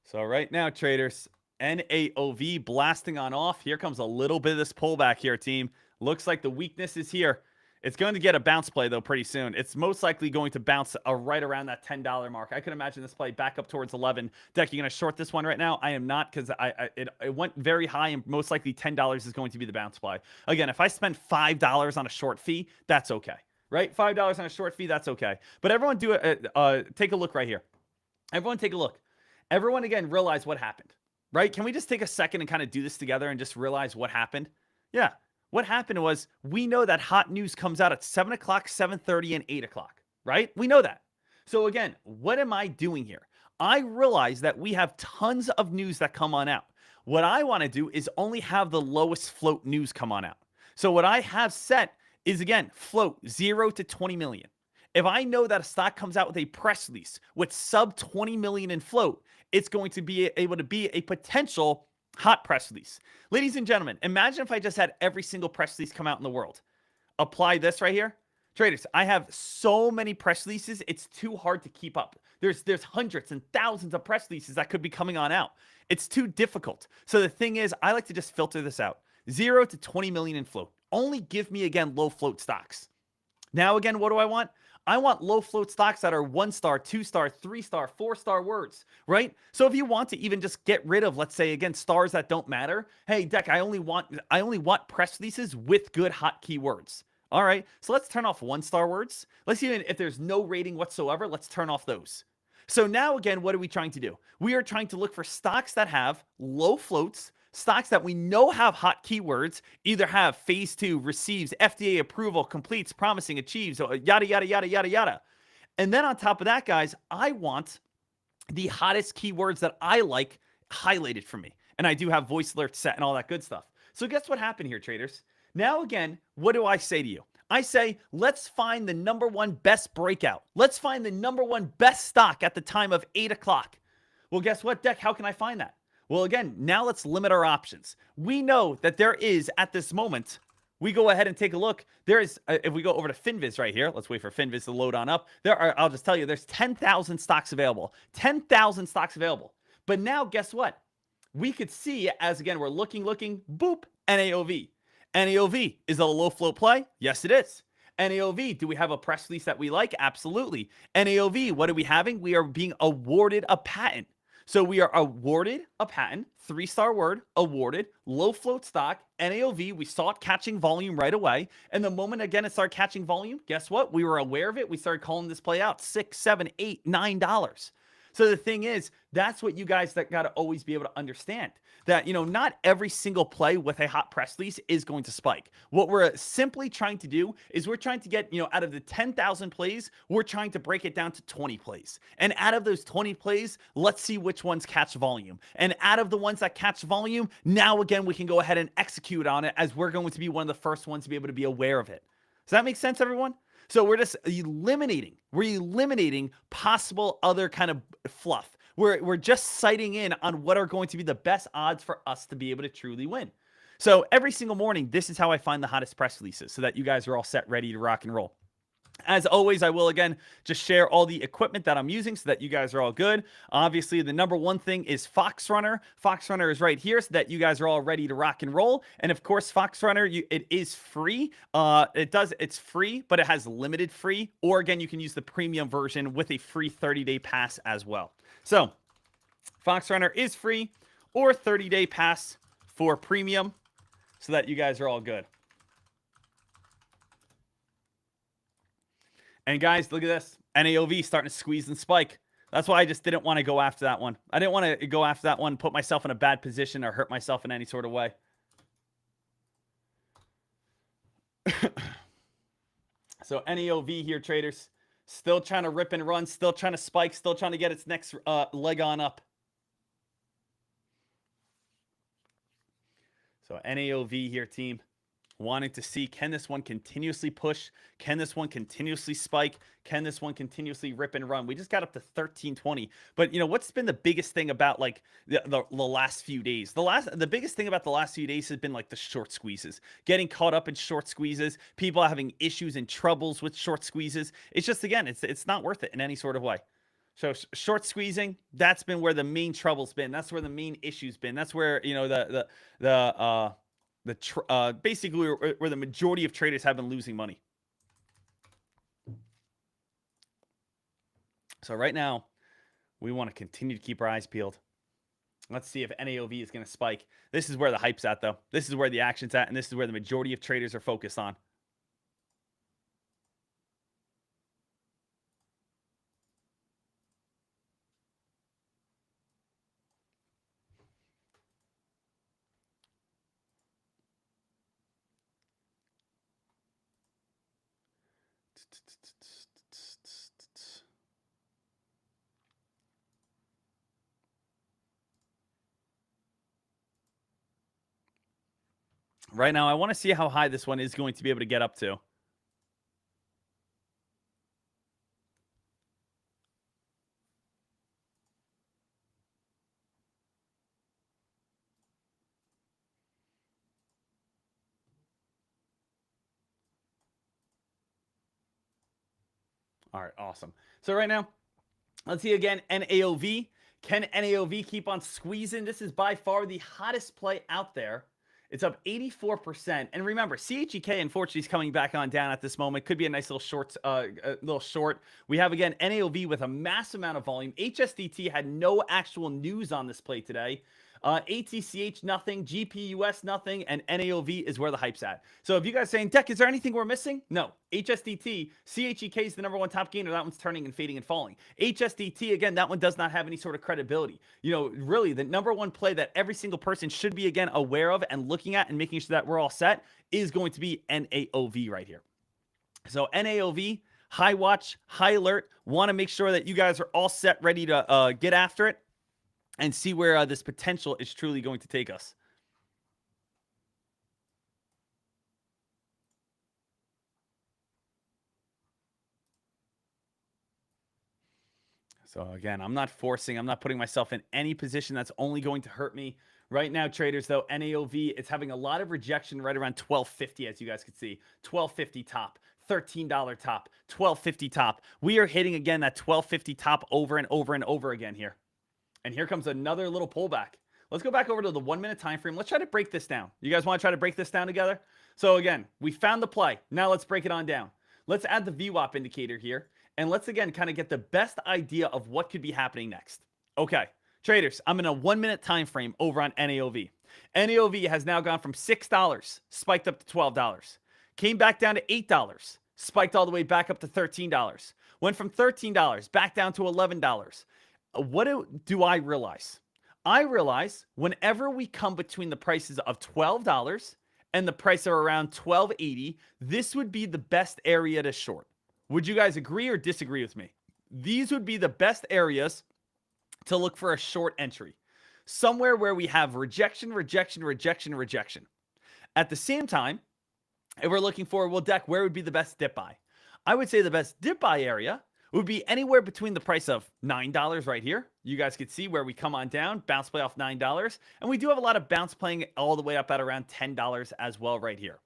So right now, traders, NAOV blasting on off. Here comes a little bit of this pullback here, team. Looks like the weakness is here. It's going to get a bounce play, though, pretty soon. It's most likely going to bounce right around that $10 mark. I could imagine this play back up towards 11. Dek, you going to short this one right now? I am not, because it went very high, and most likely $10 is going to be the bounce play. Again, if I spend $5 on a short fee, that's okay, right? $5 on a short fee, that's okay. But everyone take a look right here. Everyone take a look. Everyone, again, realize what happened, right? Can we just take a second and kind of do this together and just realize what happened? Yeah. What happened was, we know that hot news comes out at 7 o'clock, 7:30, and 8 o'clock, right? We know that. So again, what am I doing here? I realize that we have tons of news that come on out. What I want to do is only have the lowest float news come on out. So what I have set is, again, float 0 to 20 million. If I know that a stock comes out with a press release with sub 20 million in float, it's going to be able to be a potential hot press release. Ladies and gentlemen, imagine if I just had every single press release come out in the world. Apply this right here. Traders, I have so many press releases, it's too hard to keep up. There's hundreds and thousands of press releases that could be coming on out. It's too difficult. So the thing is, I like to just filter this out. 0 to 20 million in float. Only give me, again, low float stocks. Now, again, what do I want? I want low float stocks that are 1-star, 2-star, 3-star, 4-star words, right? So if you want to even just get rid of, let's say, again, stars that don't matter. Hey, Dek, I only want press releases with good hot keywords. All right, so let's turn off 1-star words. Let's even, if there's no rating whatsoever, let's turn off those. So now, again, what are we trying to do? We are trying to look for stocks that have low floats, stocks that we know have hot keywords, either have phase 2, receives, FDA approval, completes, promising, achieves, yada, yada, yada, yada, yada. And then on top of that, guys, I want the hottest keywords that I like highlighted for me. And I do have voice alerts set and all that good stuff. So guess what happened here, traders? Now, again, what do I say to you? I say, let's find the #1 best breakout. Let's find the #1 best stock at the time of 8 o'clock. Well, guess what, Dek? How can I find that? Well, again, now let's limit our options. We know that there is, at this moment, we go ahead and take a look. There is, if we go over to FinViz right here, let's wait for FinViz to load on up. I'll just tell you, there's 10,000 stocks available. 10,000 stocks available. But now, guess what? We could see, as again, we're looking, boop, NAOV. NAOV, is it a low float play? Yes, it is. NAOV, do we have a press release that we like? Absolutely. NAOV, what are we having? We are being awarded a patent. So we are awarded a patent, 3-star word, awarded, low float stock, NAOV. We saw it catching volume right away. And the moment, again, it started catching volume, guess what? We were aware of it. We started calling this play out, $6, $7, $8, $9. So the thing is, that's what you guys that got to always be able to understand. That, not every single play with a hot press release is going to spike. What we're simply trying to do is we're trying to get, out of the 10,000 plays, we're trying to break it down to 20 plays. And out of those 20 plays, let's see which ones catch volume. And out of the ones that catch volume, now again, we can go ahead and execute on it, as we're going to be one of the first ones to be able to be aware of it. Does that make sense, everyone? So we're just eliminating possible other kind of fluff. We're just sighting in on what are going to be the best odds for us to be able to truly win. So every single morning, this is how I find the hottest press releases, so that you guys are all set, ready to rock and roll. As always, I will, again, just share all the equipment that I'm using so that you guys are all good. Obviously, the #1 thing is FoxRunner. FoxRunner is right here so that you guys are all ready to rock and roll. And of course, FoxRunner, it is free. It's free, but it has limited free. Or again, you can use the premium version with a free 30-day pass as well. So FoxRunner is free, or 30-day pass for premium, so that you guys are all good. And guys, look at this. NAOV starting to squeeze and spike. That's why I just didn't want to go after that one. I didn't want to go after that one, put myself in a bad position or hurt myself in any sort of way. So NAOV here, traders. Still trying to rip and run, still trying to spike, still trying to get its next leg on up. So NAOV here, team. Wanting to see, can this one continuously push? Can this one continuously spike? Can this one continuously rip and run? We just got up to 1320. But, you know, what's been the biggest thing about, like, the last few days? The biggest thing about the last few days has been, like, the short squeezes. Getting caught up in short squeezes. People having issues and troubles with short squeezes. It's just, again, it's not worth it in any sort of way. So short squeezing, that's been where the main trouble's been. That's where the main issue's been. That's where, you know, basically where the majority of traders have been losing money. So right now, we want to continue to keep our eyes peeled. Let's see if NAOV is going to spike. This is where the hype's at, though. This is where the action's at, and this is where the majority of traders are focused on. Right now, I want to see how high this one is going to be able to get up to. All right, awesome. So right now, let's see again, NAOV. Can NAOV keep on squeezing? This is by far the hottest play out there. It's up 84%. And remember, CHEK, unfortunately, is coming back on down at this moment. Could be a nice little short. We have, again, NAOV with a massive amount of volume. HSDT had no actual news on this play today. ATCH, nothing. GPUS, nothing. And NAOV is where the hype's at. So if you guys are saying, Dek, is there anything we're missing? No. HSDT, CHEK is the #1 top gainer. That one's turning and fading and falling. HSDT, again, that one does not have any sort of credibility. You know, really, the #1 play that every single person should be, again, aware of and looking at and making sure that we're all set is going to be NAOV right here. So NAOV, high watch, high alert. Want to make sure that you guys are all set, ready to get after it and see where this potential is truly going to take us. So again, I'm not forcing, I'm not putting myself in any position that's only going to hurt me. Right now, traders, though, NAOV, it's having a lot of rejection right around 1250, as you guys can see. 1250 top, $13 top, 1250 top. We are hitting, again, that 1250 top over and over and over again here. And here comes another little pullback. Let's go back over to the 1 minute time frame. Let's try to break this down. You guys want to try to break this down together? So again, we found the play. Now let's break it on down. Let's add the VWAP indicator here. And let's, again, kind of get the best idea of what could be happening next. Okay, traders, I'm in a 1 minute time frame over on NAOV. NAOV has now gone from $6, spiked up to $12. Came back down to $8, spiked all the way back up to $13. Went from $13 back down to $11. What do I realize? I realize whenever we come between the prices of $12 and the price of around $12.80, this would be the best area to short. Would you guys agree or disagree with me? These would be the best areas to look for a short entry. Somewhere where we have rejection, rejection, rejection, rejection. At the same time, if we're looking for, well, Dek, where would be the best dip buy? I would say the best dip buy area would be anywhere between the price of $9 right here. You guys could see where we come on down, bounce play off $9. And we do have a lot of bounce playing all the way up at around $10 as well right here.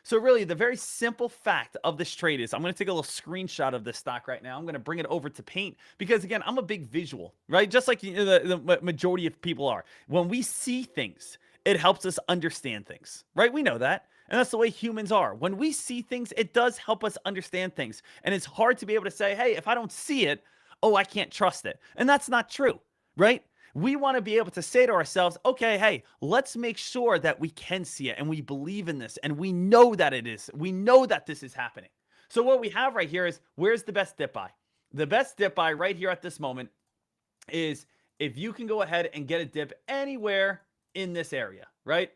So really, the very simple fact of this trade is, I'm going to take a little screenshot of this stock right now. I'm going to bring it over to Paint because, again, I'm a big visual, right? Just like the majority of people are. When we see things, it helps us understand things, right? We know that. And that's the way humans are. When we see things, it does help us understand things. And it's hard to be able to say, hey, if I don't see it, oh, I can't trust it. And that's not true, right? We want to be able to say to ourselves, okay, hey, let's make sure that we can see it and we believe in this and we know that it is. We know that this is happening. So what we have right here is, where's the best dip buy? The best dip buy right here at this moment is if you can go ahead and get a dip anywhere in this area, right?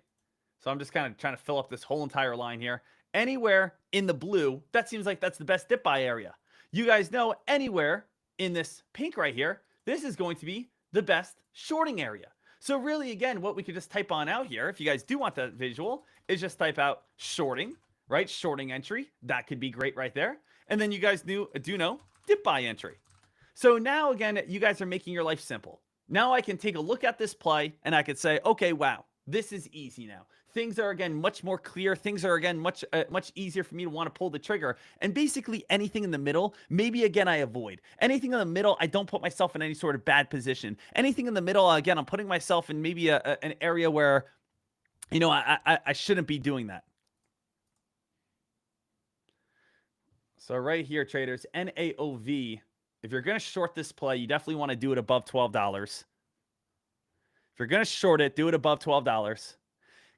So I'm just kind of trying to fill up this whole entire line here. Anywhere in the blue, that seems like that's the best dip buy area. You guys know anywhere in this pink right here, this is going to be the best shorting area. So really, again, what we could just type on out here, if you guys do want that visual, is just type out shorting, right? Shorting entry. That could be great right there. And then you guys do know dip buy entry. So now, again, you guys are making your life simple. Now I can take a look at this play and I could say, okay, wow, this is easy now. Things are, again, much more clear. Things are, again, much easier for me to want to pull the trigger. And basically anything in the middle, maybe, again, I avoid. Anything in the middle, I don't put myself in any sort of bad position. Anything in the middle, again, I'm putting myself in maybe an area where, you know, I shouldn't be doing that. So right here, traders, NAOV, if you're going to short this play, you definitely want to do it above $12. If you're going to short it, do it above $12.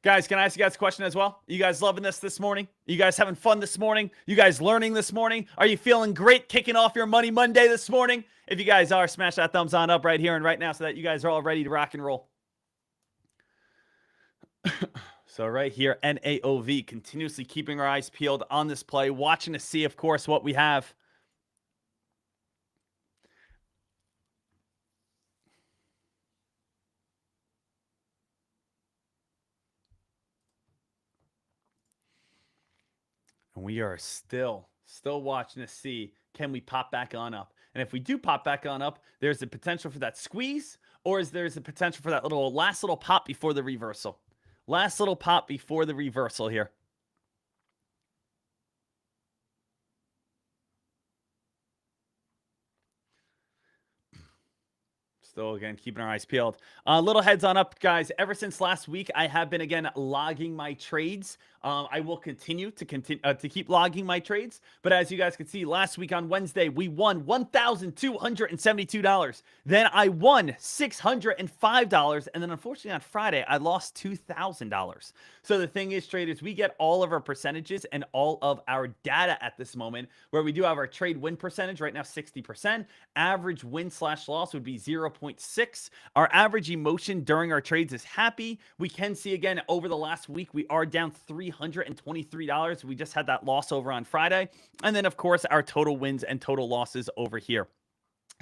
Guys, can I ask you guys a question as well? You guys loving this morning? You guys having fun this morning? You guys learning this morning? Are you feeling great kicking off your Money Monday this morning? If you guys are, smash that thumbs on up right here and right now so that you guys are all ready to rock and roll. So right here, NAOV, continuously keeping our eyes peeled on this play, watching to see, of course, what we have. And we are still watching to see, can we pop back on up? And if we do pop back on up, there's the potential for that squeeze, or is there's a potential for that last little pop before the reversal? Last little pop before the reversal here. Still, again, keeping our eyes peeled. Little heads on up, guys. Ever since last week, I have been, again, logging my trades. I will continue to keep logging my trades. But as you guys can see, last week on Wednesday, we won $1,272. Then I won $605. And then, unfortunately, on Friday, I lost $2,000. So the thing is, traders, we get all of our percentages and all of our data at this moment, where we do have our trade win percentage right now, 60%. Average win/loss would be 0.6. Our average emotion during our trades is happy. We can see, again, over the last week, we are down $323. We just had that loss over on Friday. And then, of course, our total wins and total losses over here.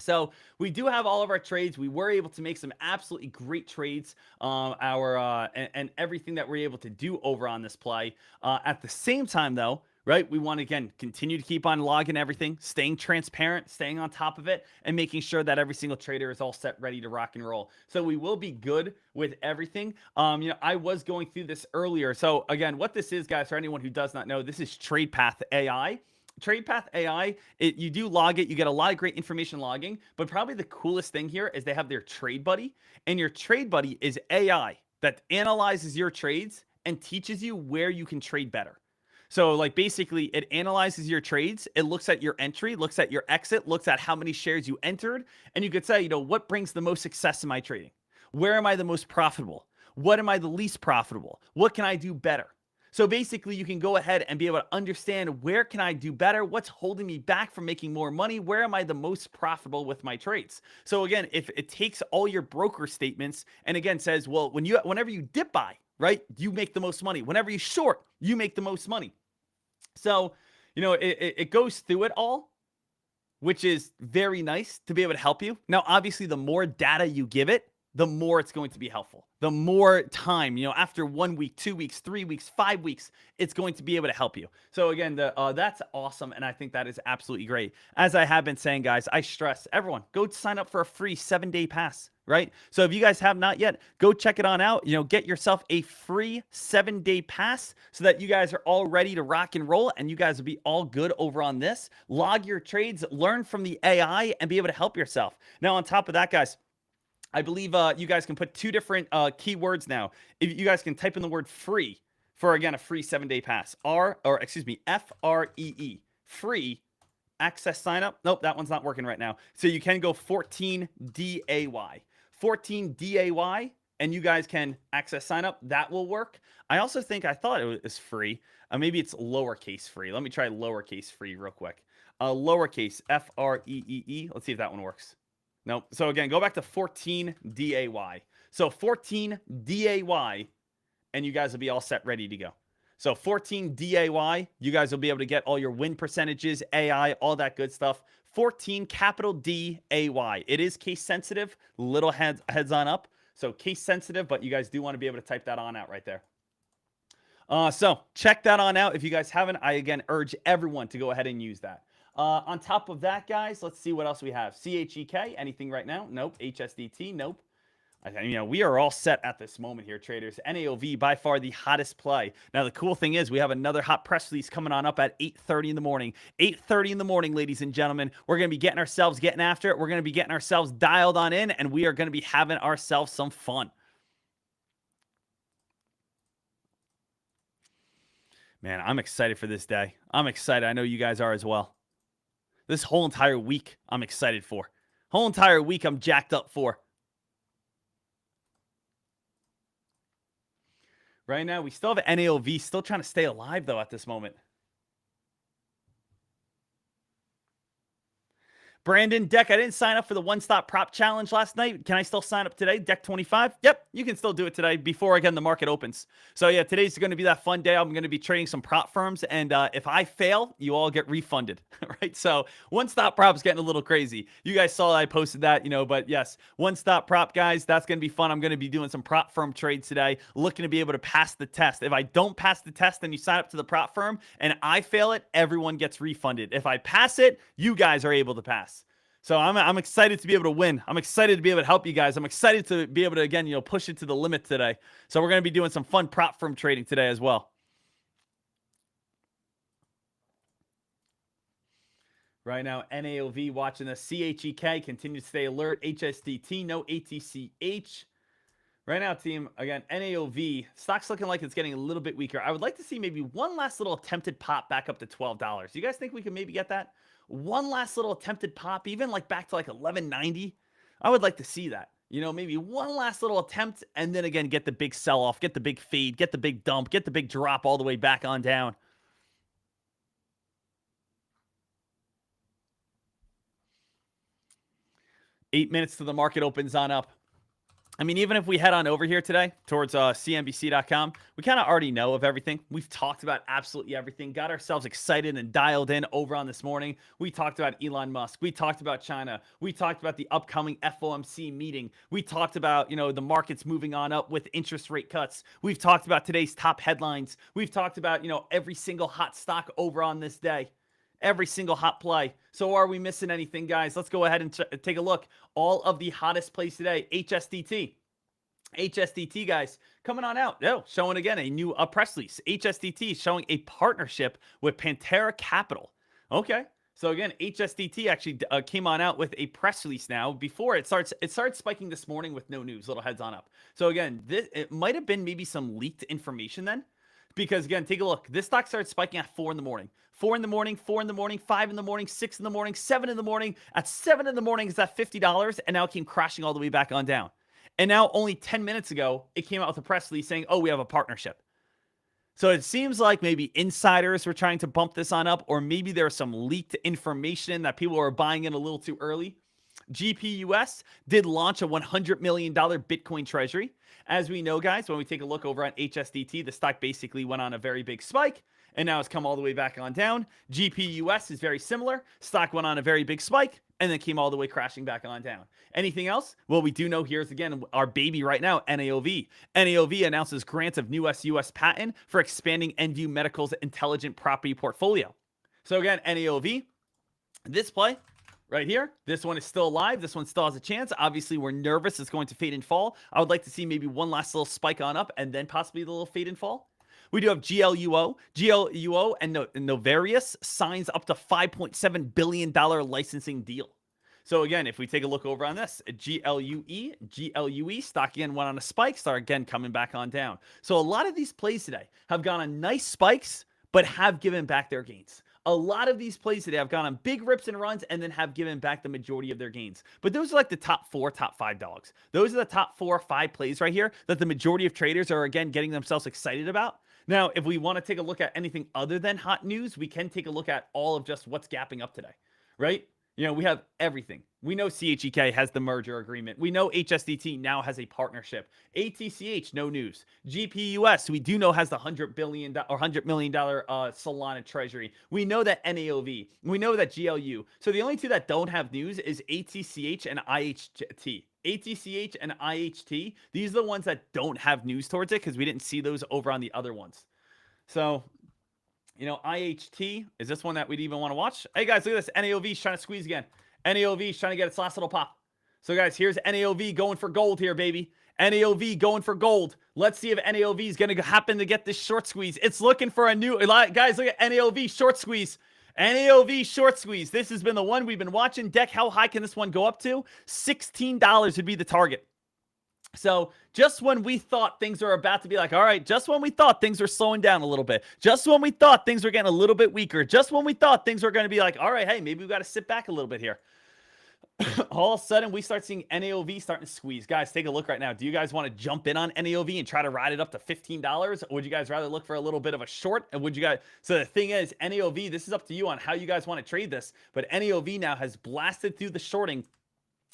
So we do have all of our trades. We were able to make some absolutely great trades, and everything that we're able to do over on this play. At the same time, though, right, we want to, again, continue to keep on logging everything, staying transparent, staying on top of it, and making sure that every single trader is all set, ready to rock and roll. So we will be good with everything. You know, I was going through this earlier. So again, what this is, guys, for anyone who does not know, this is TradePath AI. TradePath AI, you do log it. You get a lot of great information logging, but probably the coolest thing here is they have their Trade Buddy, and your Trade Buddy is AI that analyzes your trades and teaches you where you can trade better. So like basically it analyzes your trades. It looks at your entry, looks at your exit, looks at how many shares you entered. And you could say, you know, what brings the most success in my trading? Where am I the most profitable? What am I the least profitable? What can I do better? So basically you can go ahead and be able to understand, where can I do better? What's holding me back from making more money? Where am I the most profitable with my trades? So again, if it takes all your broker statements and again says, well, whenever you dip buy, right, you make the most money. Whenever you short, you make the most money. So, you know, it goes through it all, which is very nice to be able to help you. Now, obviously, the more data you give it, the more it's going to be helpful. The more time, you know, after 1 week, 2 weeks, 3 weeks, 5 weeks, it's going to be able to help you. So again, that's awesome. And I think that is absolutely great. As I have been saying, guys, I stress everyone, go sign up for a free 7-day pass, right? So if you guys have not yet, go check it on out. You know, get yourself a free 7-day pass so that you guys are all ready to rock and roll and you guys will be all good over on this. Log your trades, learn from the AI, and be able to help yourself. Now, on top of that, guys, I believe you guys can put 2 different keywords now. If you guys can type in the word free for, again, a free 7-day pass. F-R-E-E. Free access sign up. Nope, that one's not working right now. So you can go 14 DAY. 14 DAY, and you guys can access sign up. That will work. I also think, I thought it was free. Maybe it's lowercase free. Let me try lowercase free real quick. Lowercase F-R-E-E-E. Let's see if that one works. Nope. So again, go back to 14 DAY. So 14 DAY, and you guys will be all set, ready to go. So 14 DAY, you guys will be able to get all your win percentages, AI, all that good stuff. 14 capital DAY. It is case sensitive, little heads on up. So case sensitive, but you guys do want to be able to type that on out right there. So check that on out. If you guys haven't, I again urge everyone to go ahead and use that. On top of that, guys, let's see what else we have. CHEK, anything right now? Nope. HSDT, nope. We are all set at this moment here, traders. NAOV, by far the hottest play. Now, the cool thing is we have another hot press release coming on up at 8:30 in the morning. 8:30 in the morning, ladies and gentlemen. We're going to be getting after it. We're going to be getting ourselves dialed on in, and we are going to be having ourselves some fun. Man, I'm excited for this day. I'm excited. I know you guys are as well. This whole entire week, I'm excited for. Whole entire week, I'm jacked up for. Right now, we still have NAOV still trying to stay alive, though, at this moment. Brandon, Deck, I didn't sign up for the one-stop prop challenge last night. Can I still sign up today? Deck 25? Yep, you can still do it today before, again, the market opens. So, yeah, today's going to be that fun day. I'm going to be trading some prop firms, and if I fail, you all get refunded, right? So, one-stop prop's getting a little crazy. You guys saw I posted that, but yes, one-stop prop, guys, that's going to be fun. I'm going to be doing some prop firm trades today, looking to be able to pass the test. If I don't pass the test, then you sign up to the prop firm, and I fail it, everyone gets refunded. If I pass it, you guys are able to pass. So I'm excited to be able to win. I'm excited to be able to help you guys. I'm excited to be able to, again, push it to the limit today. So we're going to be doing some fun prop firm trading today as well. Right now, NAOV watching the CHEK. Continue to stay alert. HSDT, no ATCH. Right now, team, again, NAOV. Stock's looking like it's getting a little bit weaker. I would like to see maybe one last little attempted pop back up to $12. You guys think we can maybe get that? One last little attempted pop, even like back to like 1190. I would like to see that. Maybe one last little attempt, and then again, get the big sell-off, get the big fade, get the big dump, get the big drop all the way back on down. Eight minutes till the market opens on up. I mean, even if we head on over here today towards CNBC.com, we kind of already know of everything. We've talked about absolutely everything, got ourselves excited and dialed in over on this morning. We talked about Elon Musk. We talked about China. We talked about the upcoming FOMC meeting. We talked about, the markets moving on up with interest rate cuts. We've talked about today's top headlines. We've talked about, every single hot stock over on this day. Every single hot play. So are we missing anything, guys? Let's go ahead and take a look. All of the hottest plays today. HSDT. HSDT, guys, coming on out. Showing again a new press release. HSDT showing a partnership with Pantera Capital. Okay. So again, HSDT actually came on out with a press release now. Before it started spiking this morning with no news. Little heads on up. So again, it might have been maybe some leaked information then. Because again, take a look. This stock started spiking at 4 in the morning. 4 in the morning, 4 in the morning, 5 in the morning, 6 in the morning, 7 in the morning. At 7 in the morning, it's at $50, and now it came crashing all the way back on down. And now only 10 minutes ago, it came out with a press release saying, oh, we have a partnership. So it seems like maybe insiders were trying to bump this on up, or maybe there's some leaked information that people are buying in a little too early. GPUS did launch a $100 million Bitcoin treasury. As we know, guys, when we take a look over on HSDT, the stock basically went on a very big spike, and now it's come all the way back on down. GPUS is very similar. Stock went on a very big spike, and then came all the way crashing back on down. Anything else? Well, we do know here's, again, our baby right now, NAOV. NAOV announces grants of new US patent for expanding NView Medical's intelligent property portfolio. So again, NAOV, this play right here, this one is still alive. This one still has a chance. Obviously, we're nervous it's going to fade and fall. I would like to see maybe one last little spike on up and then possibly the little fade and fall. We do have GLUO. GLUO and Novarius signs up to $5.7 billion licensing deal. So again, if we take a look over on this, GLUE stock again went on a spike, start again coming back on down. So a lot of these plays today have gone on nice spikes, but have given back their gains. A lot of these plays today have gone on big rips and runs and then have given back the majority of their gains. But those are like the top 4, top 5 dogs. Those are the top 4 or 5 plays right here that the majority of traders are, again, getting themselves excited about. Now, if we want to take a look at anything other than hot news, we can take a look at all of just what's gapping up today, right? You know, we have everything. We know CHEK has the merger agreement. We know HSDT now has a partnership. ATCH, no news. GPUS, we do know has the $100 billion or $100 million Solana treasury. We know that NAOV. We know that GLU. So the only two that don't have news is ATCH and IHT. ATCH and IHT, these are the ones that don't have news towards it because we didn't see those over on the other ones. So, you know, IHT, is this one that we'd even want to watch? Hey, guys, look at this. NAOV's trying to squeeze again. NAOV's trying to get its last little pop. So, guys, here's NAOV going for gold here, baby. NAOV going for gold. Let's see if NAOV is going to happen to get this short squeeze. It's looking for a new... Guys, look at NAOV short squeeze. NAOV short squeeze. This has been the one we've been watching. Deck, how high can this one go up to? $16 would be the target. So just when we thought things are about to be like, all right, just when we thought things were slowing down a little bit, just when we thought things were getting a little bit weaker, just when we thought things were going to be like, all right, hey, maybe we've got to sit back a little bit here. All of a sudden, we start seeing NAOV starting to squeeze. Guys, take a look right now. Do you guys want to jump in on NAOV and try to ride it up to $15? Or would you guys rather look for a little bit of a short? And would you guys... So the thing is, NAOV, this is up to you on how you guys want to trade this. But NAOV now has blasted through the shorting.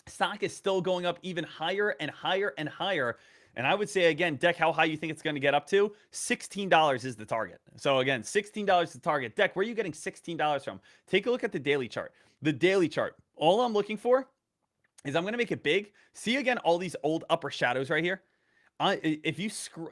Stock is still going up even higher and higher and higher. And I would say, again, Deck, how high you think it's going to get up to? $16 is the target. So, again, $16 is the target. Deck, where are you getting $16 from? Take a look at the daily chart. The daily chart. All I'm looking for is I'm going to make it big. See, again, all these old upper shadows right here? If you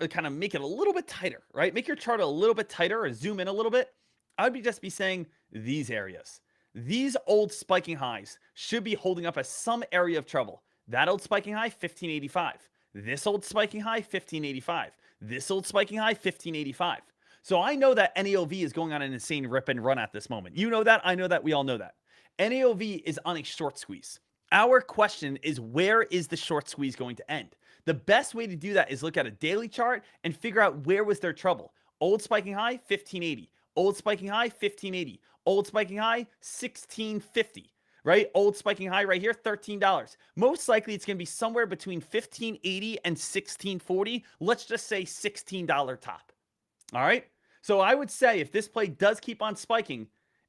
kind of make it a little bit tighter, right? Make your chart a little bit tighter or zoom in a little bit. I would just be saying these areas. These old spiking highs should be holding up as some area of trouble. That old spiking high, 1585. This old spiking high, 1585. This old spiking high, 1585. So I know that NAOV is going on an insane rip and run at this moment. You know that. I know that. We all know that. NAOV is on a short squeeze. Our question is, where is the short squeeze going to end? The best way to do that is look at a daily chart and figure out where was their trouble. Old spiking high, 1580. Old spiking high, 1580. Old spiking high, 1650, right? Old spiking high right here, $13. Most likely it's going to be somewhere between 1580 and 1640. Let's just say $16 top. All right? So I would say if this play does keep on spiking,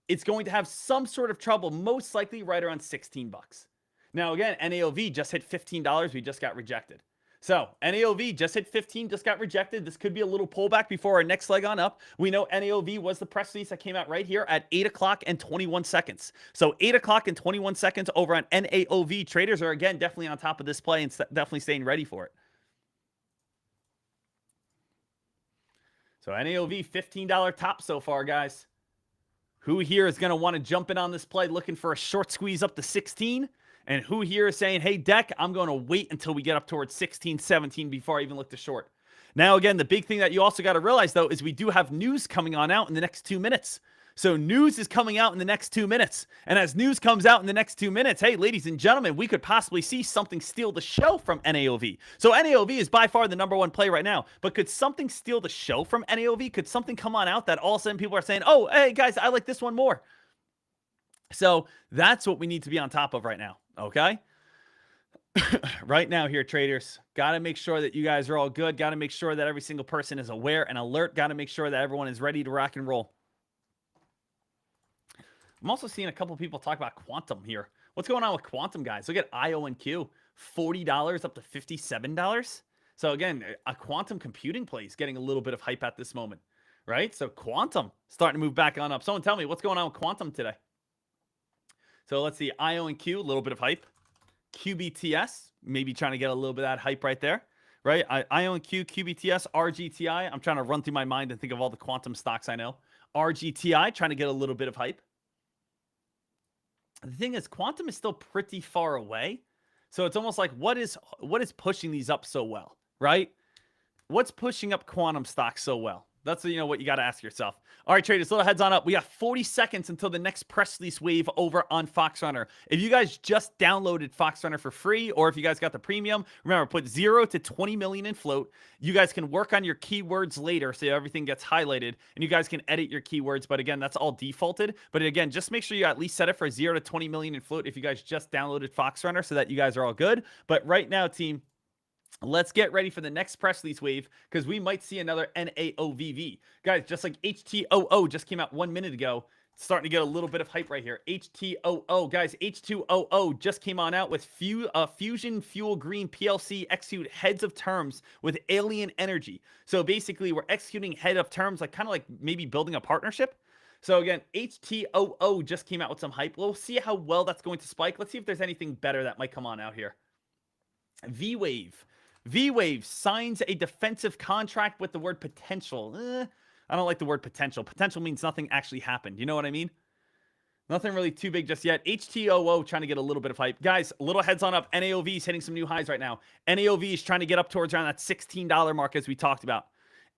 it's going to have some sort of trouble, most likely right around 16 bucks. Now, again, NAOV just hit $15. We just got rejected. So NAOV just hit 15, just got rejected. This could be a little pullback before our next leg on up. We know NAOV was the press release that came out right here at 8 o'clock and 21 seconds. So 8 o'clock and 21 seconds over on NAOV. Traders are, again, definitely on top of this play and definitely staying ready for it. So NAOV, $15 top so far, guys. Who here is going to want to jump in on this play looking for a short squeeze up to 16? And who here is saying, hey, Deck, I'm going to wait until we get up towards 16, 17 before I even look to short. Now, again, the big thing that you also got to realize, though, is we do have news coming on out in the next 2 minutes. So news is coming out in the next 2 minutes. And as news comes out in the next 2 minutes, hey, ladies and gentlemen, we could possibly see something steal the show from NAOV. So NAOV is by far the #1 play right now. But could something steal the show from NAOV? Could something come on out that all of a sudden people are saying, oh, hey, guys, I like this one more? So that's what we need to be on top of right now. Okay. Right now here, traders, got to make sure that you guys are all good. Got to make sure that every single person is aware and alert. Got to make sure that everyone is ready to rock and roll. I'm also seeing a couple of people talk about quantum here. What's going on with quantum, guys? Look at IONQ, $40 up to $57. So again, a quantum computing play is getting a little bit of hype at this moment, right? So quantum starting to move back on up. Someone tell me what's going on with quantum today. So let's see, IONQ, a little bit of hype. QBTS, maybe trying to get a little bit of that hype right there, right? IONQ, QBTS, RGTI. I'm trying to run through my mind and think of all the quantum stocks I know. RGTI, trying to get a little bit of hype. The thing is, quantum is still pretty far away. So it's almost like, what is pushing these up so well, right? What's pushing up quantum stocks so well? That's, you know, what you got to ask yourself. All right, traders, little heads on up. We got 40 seconds until the next press release wave over on Fox Runner. If you guys just downloaded Fox Runner for free, or if you guys got the premium, remember, put 0 to 20 million in float. You guys can work on your keywords later so everything gets highlighted, and you guys can edit your keywords. But again, that's all defaulted. But again, just make sure you at least set it for 0 to 20 million in float if you guys just downloaded Fox Runner so that you guys are all good. But right now, team, let's get ready for the next press release wave because we might see another NAOVV. Guys, just like HTOO just came out 1 minute ago, Starting to get a little bit of hype right here. HTOO, guys, H2OO just came on out with Fusion Fuel Green PLC execute heads of terms with Alien Energy. So basically, we're executing head of terms, like kind of like maybe building a partnership. So again, HTOO just came out with some hype. We'll see how well that's going to spike. Let's see if there's anything better that might come on out here. V-Wave. V-Wave signs a defensive contract with the word potential. I don't like the word potential. Potential means nothing actually happened. You know what I mean? Nothing really too big just yet. HTOO trying to get a little bit of hype. Guys, a little heads on up. NAOV is hitting some new highs right now. NAOV is trying to get up towards around that $16 mark as we talked about.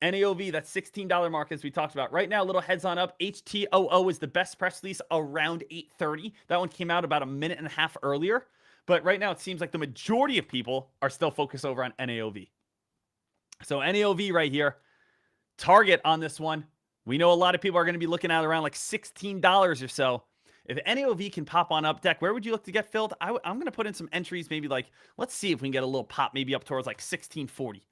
NAOV, that $16 mark as we talked about. Right now, a little heads on up. HTOO is the best press release around 8:30. That one came out about a minute and a half earlier. But right now, it seems like the majority of people are still focused over on NAOV. So NAOV right here. Target on this one. We know a lot of people are going to be looking at around like $16 or so. If NAOV can pop on up, Deck, where would you look to get filled? I'm going to put in some entries, maybe like, let's see if we can get a little pop, maybe up towards like 1640.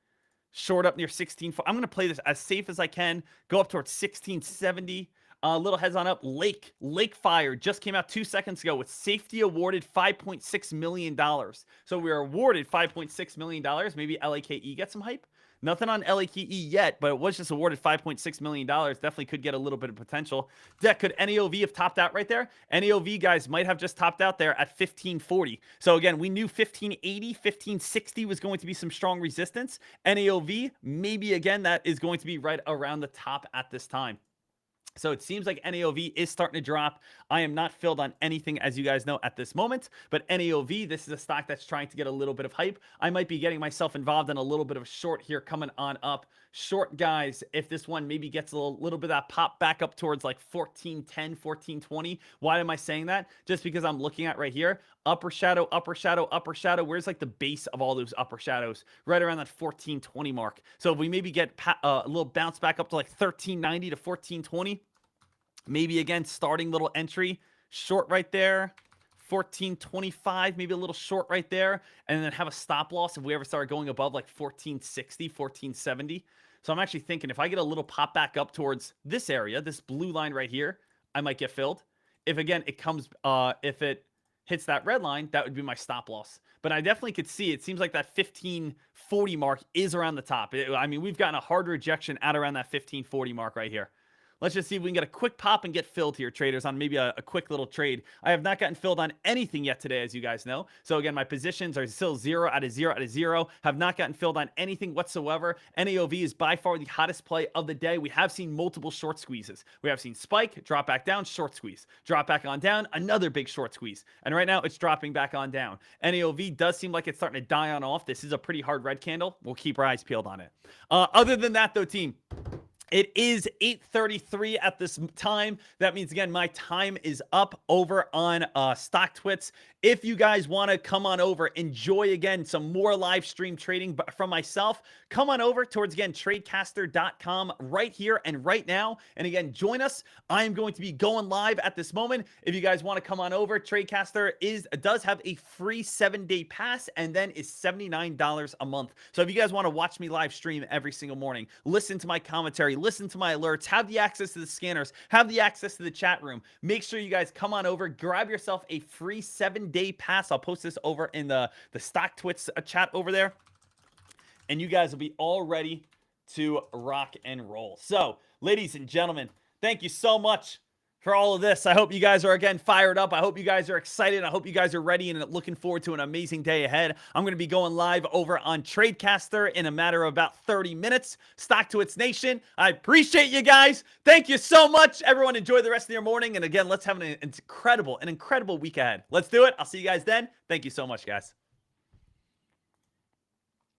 Short up near 1640. I'm going to play this as safe as I can. Go up towards 1670. Little heads on up. Lake Fire just came out 2 seconds ago with safety awarded $5.6 million. So we were awarded $5.6 million. Maybe LAKE gets some hype. Nothing on LAKE yet, but it was just awarded $5.6 million. Definitely could get a little bit of potential. Deck, could NAOV have topped out right there? NAOV, guys, might have just topped out there at 1540. So again, we knew 1580, 1560 was going to be some strong resistance. NAOV, maybe again, that is going to be right around the top at this time. So it seems like NAOV is starting to drop. I am not filled on anything, as you guys know, at this moment. But NAOV, this is a stock that's trying to get a little bit of hype. I might be getting myself involved in a little bit of a short here coming on up. Short, guys, if this one maybe gets a little bit of that pop back up towards like 1410, 1420. Why am I saying that? Just because I'm looking at right here. Upper shadow, upper shadow, upper shadow. Where's like the base of all those upper shadows? Right around that 1420 mark. So if we maybe get a little bounce back up to like 1390 to 1420, maybe again starting little entry short right there, 1425, maybe a little short right there, and then have a stop loss if we ever start going above like 1460, 1470. So I'm actually thinking if I get a little pop back up towards this area, this blue line right here, I might get filled. If again it comes, if it hits that red line, that would be my stop loss. But I definitely could see, it seems like that 1540 mark is around the top. I mean, we've gotten a hard rejection at around that 1540 mark right here. Let's just see if we can get a quick pop and get filled here, traders, on maybe a quick little trade. I have not gotten filled on anything yet today, as you guys know. So again, my positions are still 0 out of 0 out of 0. Have not gotten filled on anything whatsoever. NAOV is by far the hottest play of the day. We have seen multiple short squeezes. We have seen spike, drop back down, short squeeze. Drop back on down, another big short squeeze. And right now, it's dropping back on down. NAOV does seem like it's starting to die on off. This is a pretty hard red candle. We'll keep our eyes peeled on it. Other than that, though, team, it is 8:33 at this time. That means, again, my time is up over on StockTwits. If you guys want to come on over, enjoy, again, some more live stream trading from myself, come on over towards, again, tradecaster.com right here and right now. And, again, join us. I am going to be going live at this moment. If you guys want to come on over, Tradecaster does have a free 7-day pass and then is $79 a month. So if you guys want to watch me live stream every single morning, listen to my commentary, listen to my alerts, have the access to the scanners, have the access to the chat room, make sure you guys come on over, grab yourself a free 7-day pass. I'll post this over in the StockTwits chat over there, and you guys will be all ready to rock and roll. So, ladies and gentlemen, thank you so much for all of this. I hope you guys are, again, fired up. I hope you guys are excited. I hope you guys are ready and looking forward to an amazing day ahead. I'm going to be going live over on Tradecaster in a matter of about 30 minutes. StockTwits Nation, I appreciate you guys. Thank you so much. Everyone, enjoy the rest of your morning. And again, let's have an incredible week ahead. Let's do it. I'll see you guys then. Thank you so much, guys.